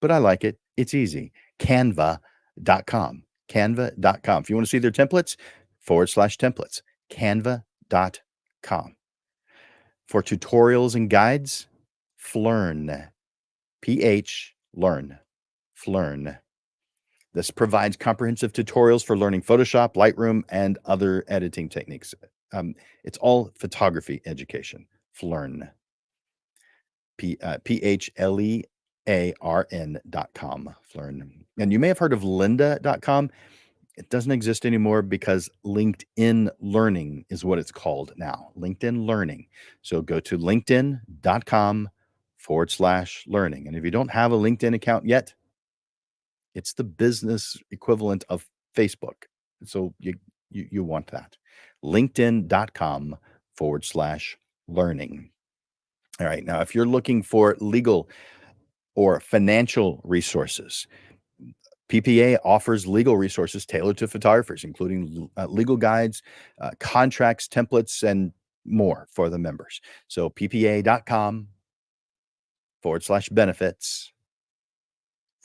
Speaker 1: but I like it. It's easy. Canva.com. Canva.com. If you want to see their templates, /templates. Canva.com. For tutorials and guides, Flurn. Learn. Flurn. This provides comprehensive tutorials for learning Photoshop, Lightroom, and other editing techniques. It's all photography education. Flurn. PHLEARN.com. Flurn. And you may have heard of lynda.com. It doesn't exist anymore because LinkedIn Learning is what it's called now. LinkedIn Learning. So go to linkedin.com /learning. And if you don't have a LinkedIn account yet, it's the business equivalent of Facebook. So you want that. LinkedIn.com /learning. All right. Now, if you're looking for legal or financial resources, PPA offers legal resources tailored to photographers, including legal guides, contracts, templates, and more for the members. So ppa.com/benefits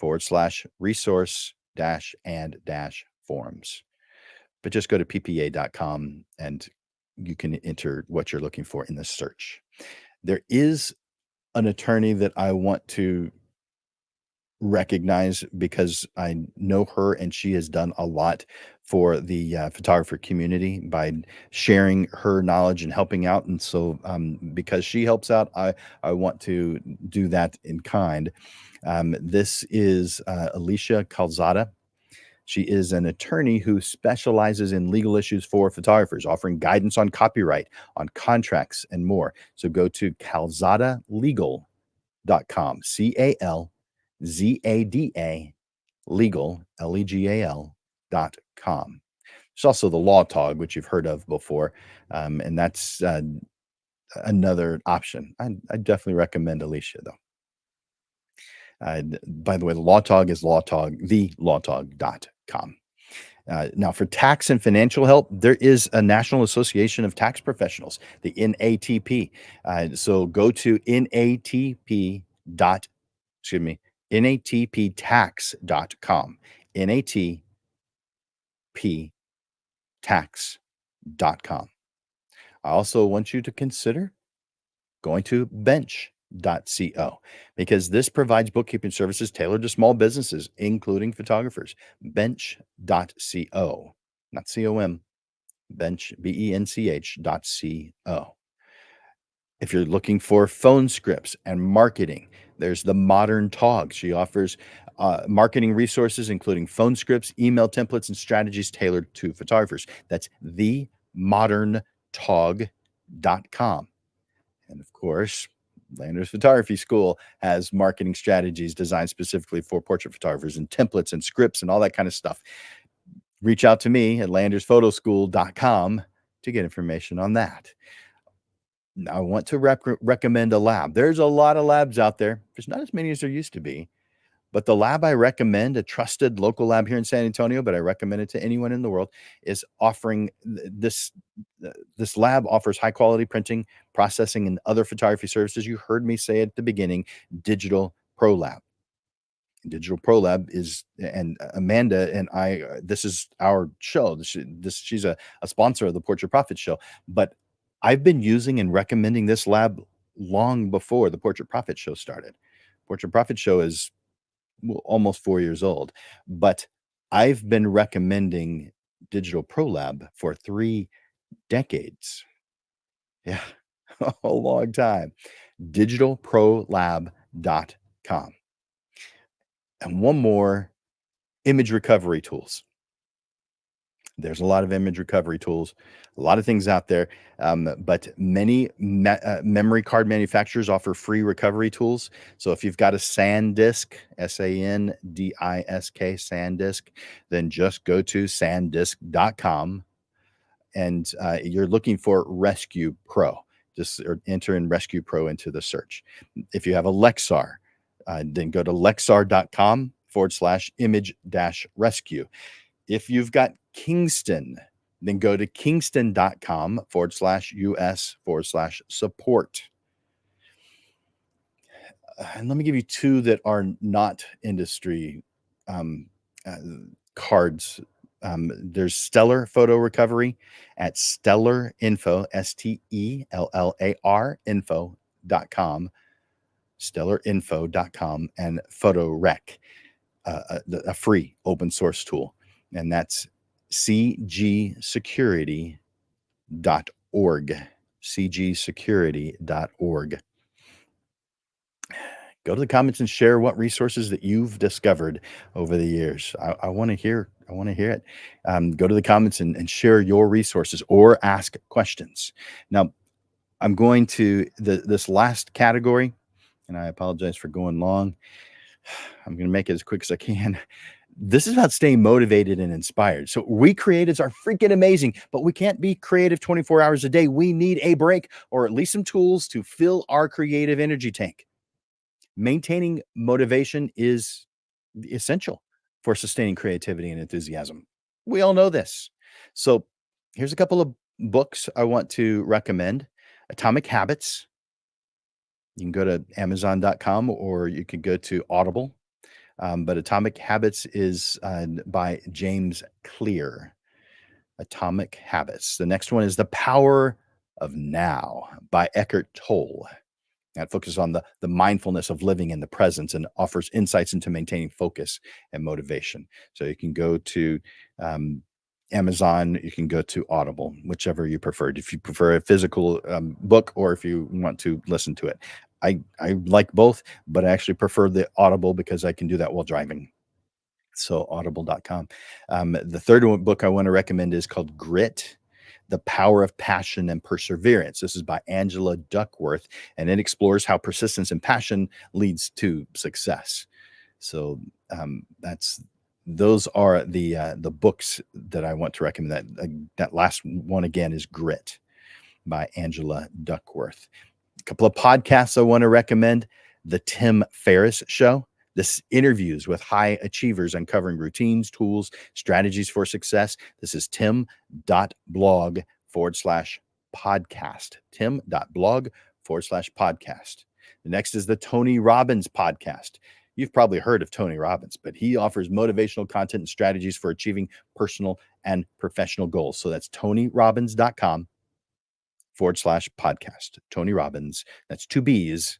Speaker 1: /resource and forums. But just go to ppa.com and you can enter what you're looking for in the search. There is an attorney that I want to recognize because I know her and she has done a lot for the photographer community by sharing her knowledge and helping out. And so, because she helps out, I want to do that in kind. This is Alicia Calzada. She is an attorney who specializes in legal issues for photographers, offering guidance on copyright, on contracts, and more. So go to calzadalegal.com, CALZADA legal, LEGAL.com. There's also the Law Tog, which you've heard of before, and that's another option. I definitely recommend Alicia, though. By the way, the Law Tog is thelawtog.com. Now, for tax and financial help, there is a National Association of Tax Professionals, the NATP. So go to natptax.com, natptax.com. I also want you to consider going to bench.co because this provides bookkeeping services tailored to small businesses, including photographers. Bench.co, not com, bench, bench.co. If you're looking for phone scripts and marketing, there's the Modern Tog. She offers marketing resources, including phone scripts, email templates, and strategies tailored to photographers. That's themoderntog.com. And of course, Landers Photography School has marketing strategies designed specifically for portrait photographers and templates and scripts and all that kind of stuff. Reach out to me at landersphotoschool.com to get information on that. I want to recommend a lab. There's a lot of labs out there. There's not as many as there used to be. But the lab I recommend, a trusted local lab here in San Antonio, but I recommend it to anyone in the world, is offering this. This lab offers high quality printing, processing, and other photography services. You heard me say at the beginning, Digital Pro Lab. Digital Pro Lab is, and Amanda and I, this is our show. She's a sponsor of the Portrait Profit Show, but I've been using and recommending this lab long before the Portrait Profit Show started. Portrait Profit Show is almost 4 years old, but I've been recommending Digital Pro Lab for 3 decades. Yeah, a long time. digitalprolab.com. And one more, image recovery tools. There's a lot of image recovery tools, a lot of things out there, but many memory card manufacturers offer free recovery tools. So if you've got a SanDisk, SANDISK, SanDisk, then just go to sandisk.com and you're looking for Rescue Pro. Just enter in Rescue Pro into the search. If you have a Lexar, then go to lexar.com /image-rescue. If you've got Kingston, then go to kingston.com /US/support. And let me give you 2 that are not industry cards. There's Stellar Photo Recovery at Stellar Info, STELLAR info.com, stellarinfo.com, and PhotoRec, a free open source tool. And that's cgsecurity.org, cgsecurity.org. Go to the comments and share what resources that you've discovered over the years. I want to hear. I want to hear it. Go to the comments and share your resources or ask questions. Now, I'm going to this last category, and I apologize for going long. I'm going to make it as quick as I can. This is about staying motivated and inspired. So we creatives are freaking amazing, but we can't be creative 24 hours a day. We need a break or at least some tools to fill our creative energy tank. Maintaining motivation is essential for sustaining creativity and enthusiasm. We all know this. So here's a couple of books I want to recommend. Atomic Habits. You can go to Amazon.com or you can go to Audible. But Atomic Habits is by James Clear. Atomic Habits. The next one is The Power of Now by Eckhart Tolle. That focuses on the mindfulness of living in the presence and offers insights into maintaining focus and motivation. So you can go to um, Amazon, you can go to Audible, whichever you prefer. If you prefer a physical book or if you want to listen to it. I like both, but I actually prefer the Audible because I can do that while driving. So audible.com. The third book I want to recommend is called Grit, The Power of Passion and Perseverance. This is by Angela Duckworth, and it explores how persistence and passion leads to success. So that's those are the books that I want to recommend. That last one again is Grit by Angela Duckworth. A couple of podcasts I want to recommend. The Tim Ferriss Show. This interviews with high achievers uncovering routines, tools, strategies for success. This is tim.blog/podcast. Tim.blog/podcast. The next is the Tony Robbins podcast. You've probably heard of Tony Robbins, but he offers motivational content and strategies for achieving personal and professional goals. So that's tonyrobbins.com/podcast. Tony Robbins. That's two B's.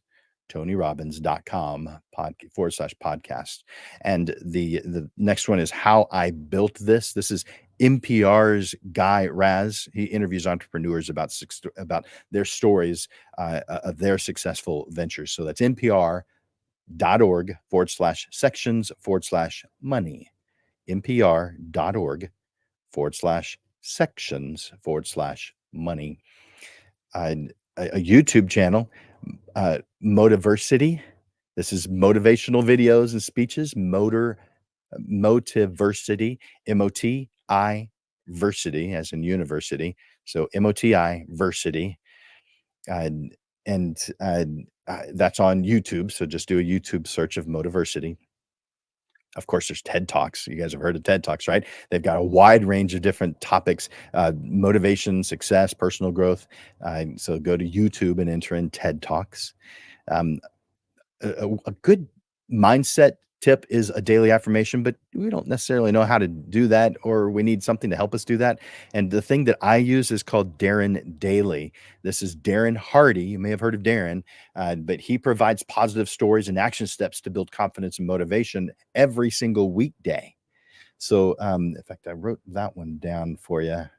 Speaker 1: TonyRobbins.com/podcast. And the next one is How I Built This. This is NPR's Guy Raz. He interviews entrepreneurs about their stories of their successful ventures. So that's npr.org/sections/money. npr.org/sections/money. A YouTube channel, Motiversity. This is motivational videos and speeches. Motiversity, MOTI versity, as in university. So MOTI versity, and that's on YouTube. So just do a YouTube search of Motiversity. Of course, there's TED Talks. You guys have heard of TED Talks, right? They've got a wide range of different topics, motivation, success, personal growth. So go to YouTube and enter in TED Talks. A good mindset tip is a daily affirmation, but we don't necessarily know how to do that, or we need something to help us do that. And the thing that I use is called Darren Daily. This is Darren Hardy. You may have heard of Darren, but he provides positive stories and action steps to build confidence and motivation every single weekday. So, in fact, I wrote that one down for you.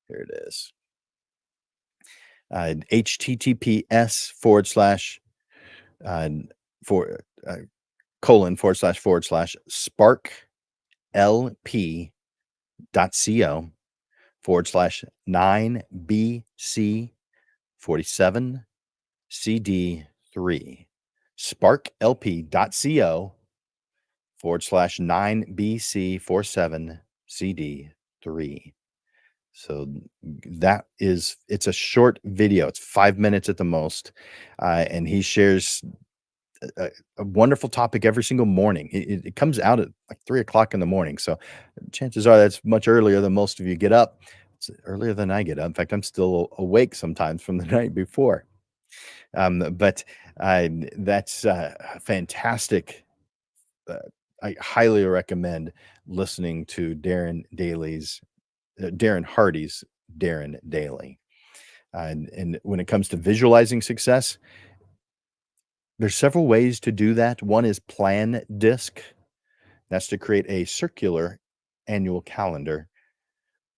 Speaker 1: Here it is. HTTPS forward slash for colon forward slash sparklp.co /9BC47 CD3. sparklp.co /9BC47 CD3. So it's a short video. It's 5 minutes at the most. And he shares a wonderful topic every single morning. It comes out at like 3:00 in the morning. So chances are that's much earlier than most of you get up. It's earlier than I get up. In fact, I'm still awake sometimes from the night before. But that's fantastic. I highly recommend listening to Darren Hardy's Darren Daily. And when it comes to visualizing success, there's several ways to do that. One is Plan Disc. That's to create a circular annual calendar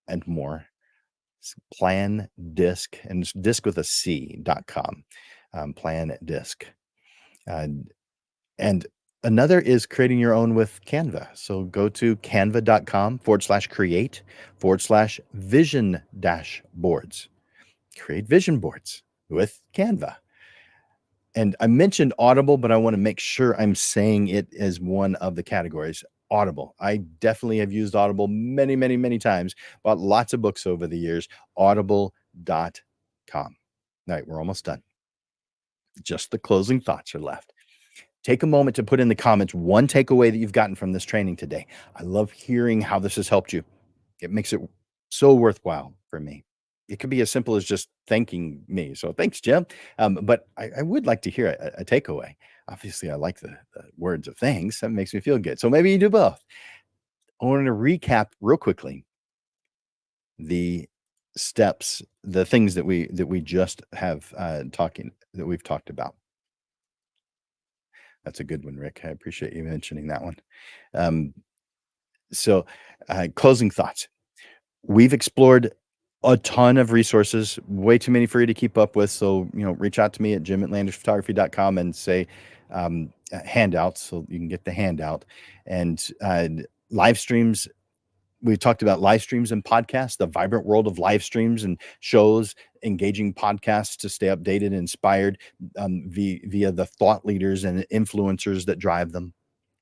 Speaker 1: and more. Plan Disc, and it's disc with a C.com. Plan Disc. And another is creating your own with Canva. So go to canva.com /create/vision boards. Create vision boards with Canva. And I mentioned Audible, but I want to make sure I'm saying it as one of the categories. Audible. I definitely have used Audible many, many, many times. Bought lots of books over the years. Audible.com. All right, we're almost done. Just the closing thoughts are left. Take a moment to put in the comments one takeaway that you've gotten from this training today. I love hearing how this has helped you. It makes it so worthwhile for me. It could be as simple as just thanking me. So thanks, Jim. But I would like to hear a takeaway. Obviously, I like the words of thanks. That makes me feel good. So maybe you do both. I want to recap real quickly the steps, the things that we just have talking that we've talked about. That's a good one, Rick. I appreciate you mentioning that one. Um, so, closing thoughts. We've explored a ton of resources, way too many for you to keep up with. So, reach out to me at jim@landersphotography.com and say handouts so you can get the handout. And live streams. We talked about live streams and podcasts, the vibrant world of live streams and shows, engaging podcasts to stay updated and inspired via the thought leaders and influencers that drive them.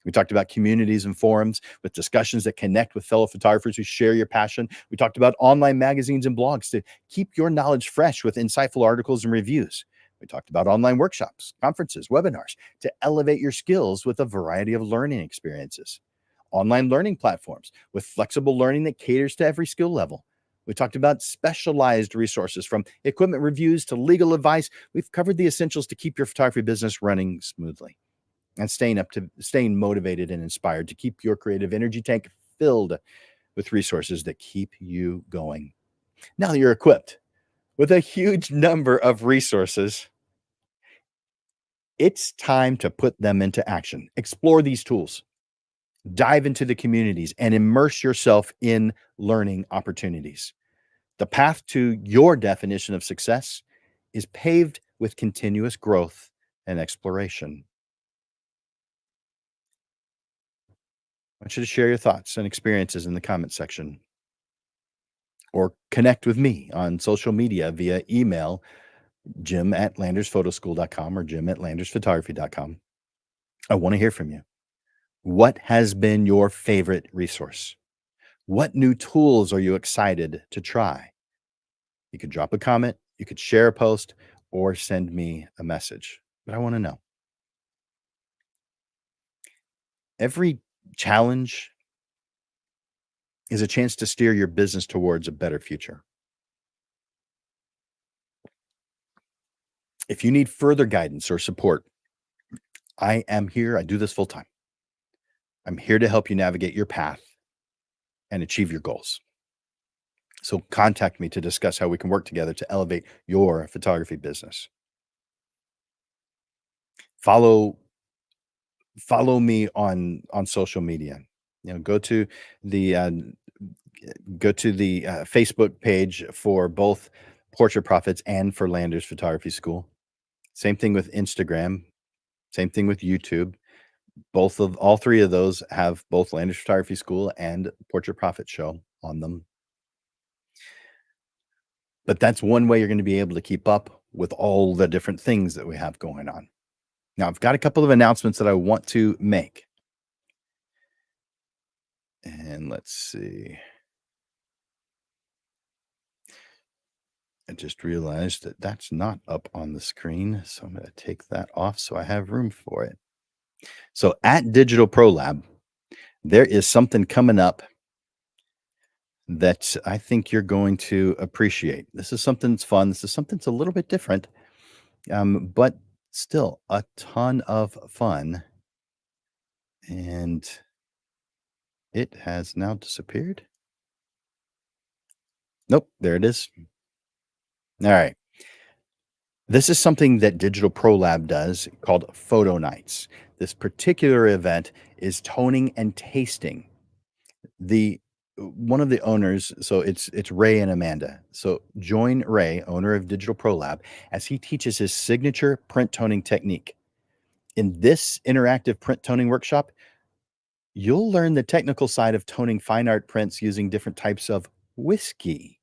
Speaker 1: We talked about communities and forums with discussions that connect with fellow photographers who share your passion. We talked about online magazines and blogs to keep your knowledge fresh with insightful articles and reviews. We talked about online workshops, conferences, webinars to elevate your skills with a variety of learning experiences. Online learning platforms with flexible learning that caters to every skill level. We talked about specialized resources from equipment reviews to legal advice. We've covered the essentials to keep your photography business running smoothly and staying motivated and inspired to keep your creative energy tank filled with resources that keep you going. Now that you're equipped with a huge number of resources, it's time to put them into action. Explore these tools, dive into the communities, and immerse yourself in learning opportunities. The path to your definition of success is paved with continuous growth and exploration. I want you to share your thoughts and experiences in the comment section or connect with me on social media via email, jim@landersphotoschool.com or jim@landersphotography.com. I want to hear from you. What has been your favorite resource? What new tools are you excited to try? You could drop a comment, you could share a post, or send me a message. But I want to know. Every challenge is a chance to steer your business towards a better future. If you need further guidance or support, I am here. I do this full time. I'm here to help you navigate your path and achieve your goals. So contact me to discuss how we can work together to elevate your photography business. Follow me on social media. Go to the Facebook page for both Portrait Profits and for Landers Photography School. Same thing with Instagram. Same thing with YouTube. All three of those have both Landers Photography School and Portrait Profit Show on them. But that's one way you're going to be able to keep up with all the different things that we have going on. Now, I've got a couple of announcements that I want to make. And let's see. I just realized that that's not up on the screen. So I'm going to take that off so I have room for it. So at Digital Pro Lab, there is something coming up that I think you're going to appreciate. This is something that's fun. This is something that's a little bit different, but still a ton of fun. And it has now disappeared. Nope, there it is. All right. This is something that Digital Pro Lab does called Photo Nights. This particular event is toning and tasting. One of the owners, so it's Ray and Amanda. So join Ray, owner of Digital Pro Lab, as he teaches his signature print toning technique. In this interactive print toning workshop, you'll learn the technical side of toning fine art prints using different types of whiskey,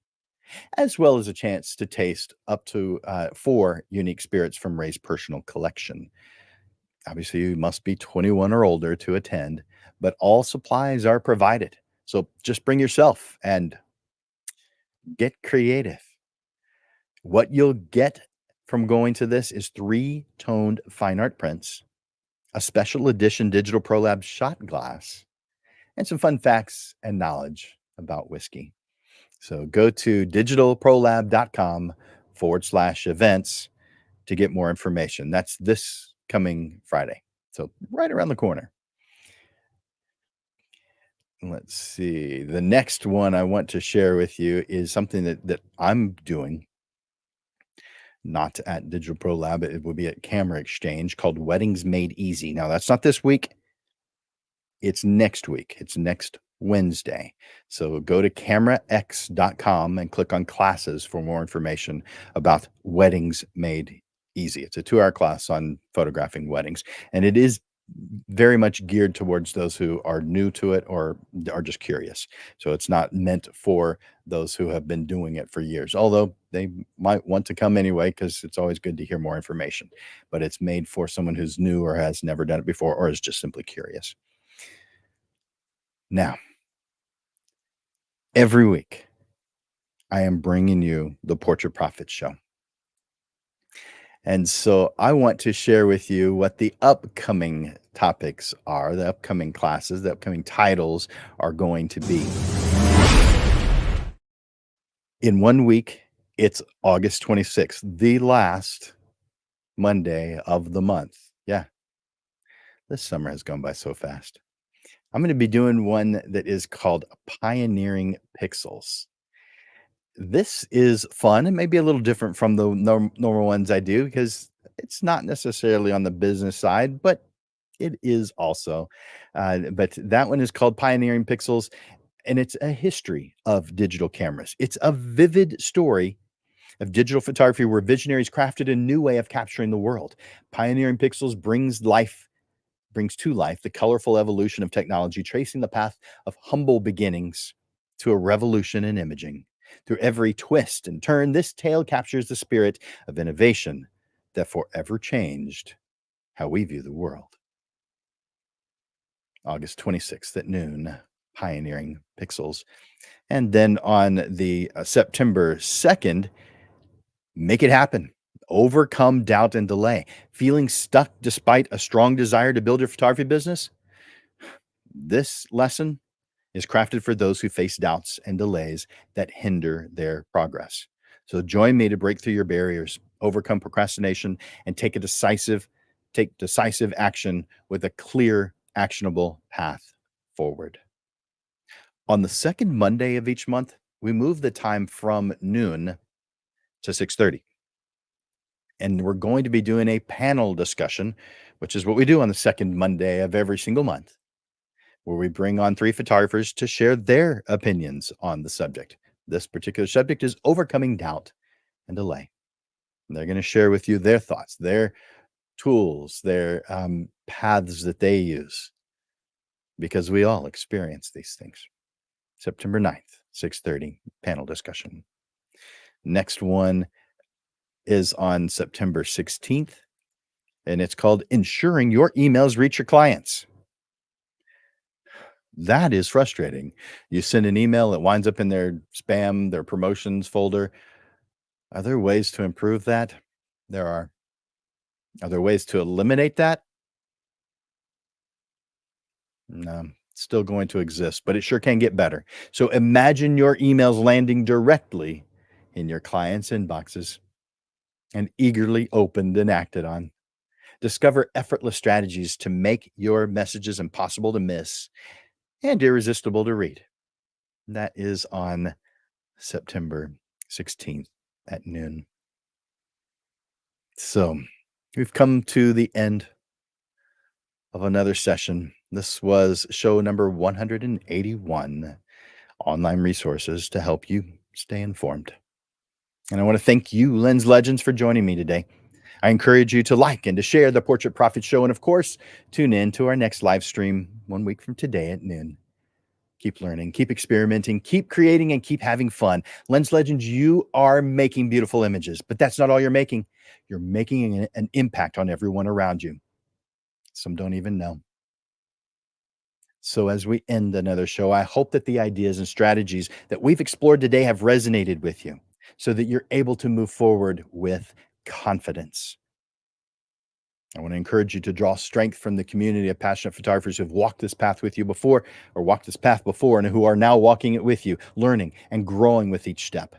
Speaker 1: as well as a chance to taste up to 4 unique spirits from Ray's personal collection. Obviously, you must be 21 or older to attend, but all supplies are provided. So just bring yourself and get creative. What you'll get from going to this is 3 toned fine art prints, a special edition Digital ProLab shot glass, and some fun facts and knowledge about whiskey. So go to digitalprolab.com/events to get more information. That's this coming Friday. So right around the corner. Let's see. The next one I want to share with you is something that I'm doing, not at Digital Pro Lab. It would be at Camera Exchange, called Weddings Made Easy. Now, that's not this week. It's next week. It's next Wednesday. So go to camerax.com and click on classes for more information about Weddings Made Easy. It's a 2-hour class on photographing weddings, and it is very much geared towards those who are new to it or are just curious. So it's not meant for those who have been doing it for years, although they might want to come anyway, because it's always good to hear more information. But it's made for someone who's new or has never done it before or is just simply curious. Now, every week, I am bringing you the Portrait Profit Show. And so I want to share with you what the upcoming topics are, the upcoming classes, the upcoming titles are going to be. In 1 week, it's August 26th, the last Monday of the month. Yeah, this summer has gone by so fast. I'm going to be doing one that is called Pioneering Pixels. This is fun and maybe a little different from the normal ones I do, because it's not necessarily on the business side, but it is also. But that one is called Pioneering Pixels, and it's a history of digital cameras. It's a vivid story of digital photography where visionaries crafted a new way of capturing the world. Pioneering Pixels brings to life the colorful evolution of technology, tracing the path of humble beginnings to a revolution in imaging. Through every twist and turn, this tale captures the spirit of innovation that forever changed how we view the world. August 26th at noon, Pioneering Pixels. And then on the September 2nd, Make It Happen. Overcome doubt and delay. Feeling stuck despite a strong desire to build your photography business? This lesson is crafted for those who face doubts and delays that hinder their progress. So join me to break through your barriers, overcome procrastination, and take decisive action with a clear, actionable path forward. On the second Monday of each month, we move the time from noon to 6:30. And we're going to be doing a panel discussion, which is what we do on the second Monday of every single month, where we bring on 3 photographers to share their opinions on the subject. This particular subject is overcoming doubt and delay. And they're going to share with you their thoughts, their tools, their paths that they use, because we all experience these things. September 9th, 6:30, panel discussion. Next one is on September 16th, and it's called Ensuring Your Emails Reach Your Clients. That is frustrating. You send an email, it winds up in their spam, their promotions folder. Are there ways to improve that? There are. Are there ways to eliminate that? No, it's still going to exist, but it sure can get better. So imagine your emails landing directly in your clients' inboxes and eagerly opened and acted on. Discover effortless strategies to make your messages impossible to miss and irresistible to read. That is on September 16th at noon. So we've come to the end of another session. This was show number 181, online resources to help you stay informed. And I want to thank you, Lens Legends, for joining me today. I encourage you to like and to share the Portrait Profit Show. And of course, tune in to our next live stream 1 week from today at noon. Keep learning, keep experimenting, keep creating, and keep having fun. Lens Legends, you are making beautiful images, but that's not all you're making. You're making an impact on everyone around you. Some don't even know. So, as we end another show, I hope that the ideas and strategies that we've explored today have resonated with you so that you're able to move forward with confidence. I want to encourage you to draw strength from the community of passionate photographers who've walked this path with you before or walked this path before and who are now walking it with you, learning and growing with each step.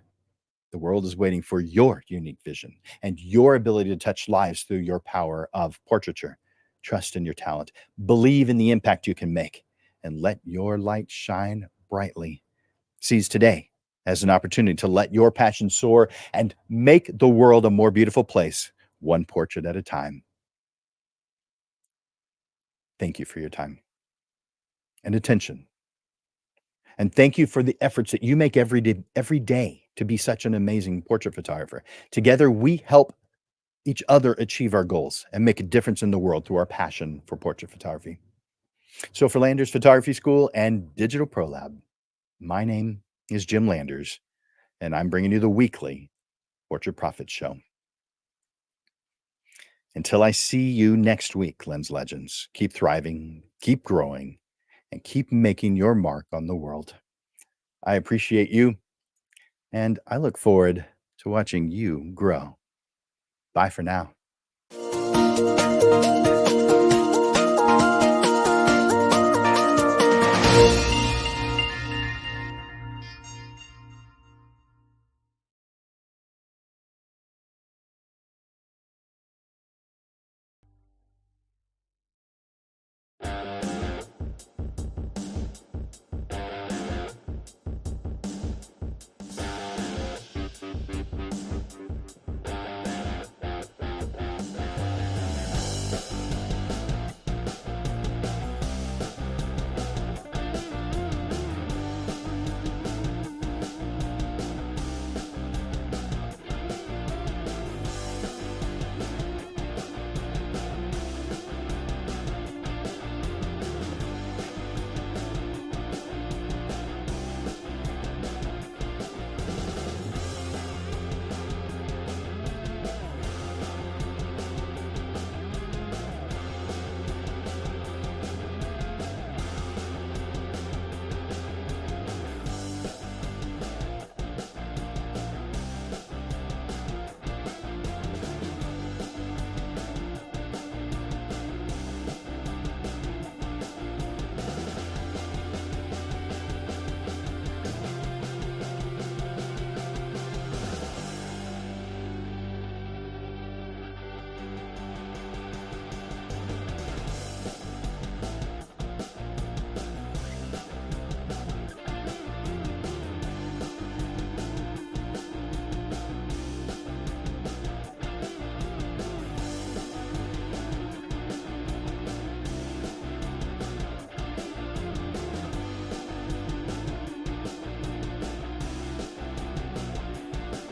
Speaker 1: The world is waiting for your unique vision and your ability to touch lives through your power of portraiture. Trust in your talent, believe in the impact you can make, and let your light shine brightly. Seize today as an opportunity to let your passion soar and make the world a more beautiful place, one portrait at a time. Thank you for your time and attention. And thank you for the efforts that you make every day to be such an amazing portrait photographer. Together, we help each other achieve our goals and make a difference in the world through our passion for portrait photography. So, for Landers Photography School and Digital Pro Lab, my name is Jim Landers, and I'm bringing you the weekly Portrait Profit Show. Until I see you next week, Lens Legends, keep thriving, keep growing, and keep making your mark on the world. I appreciate you, and I look forward to watching you grow. Bye for now.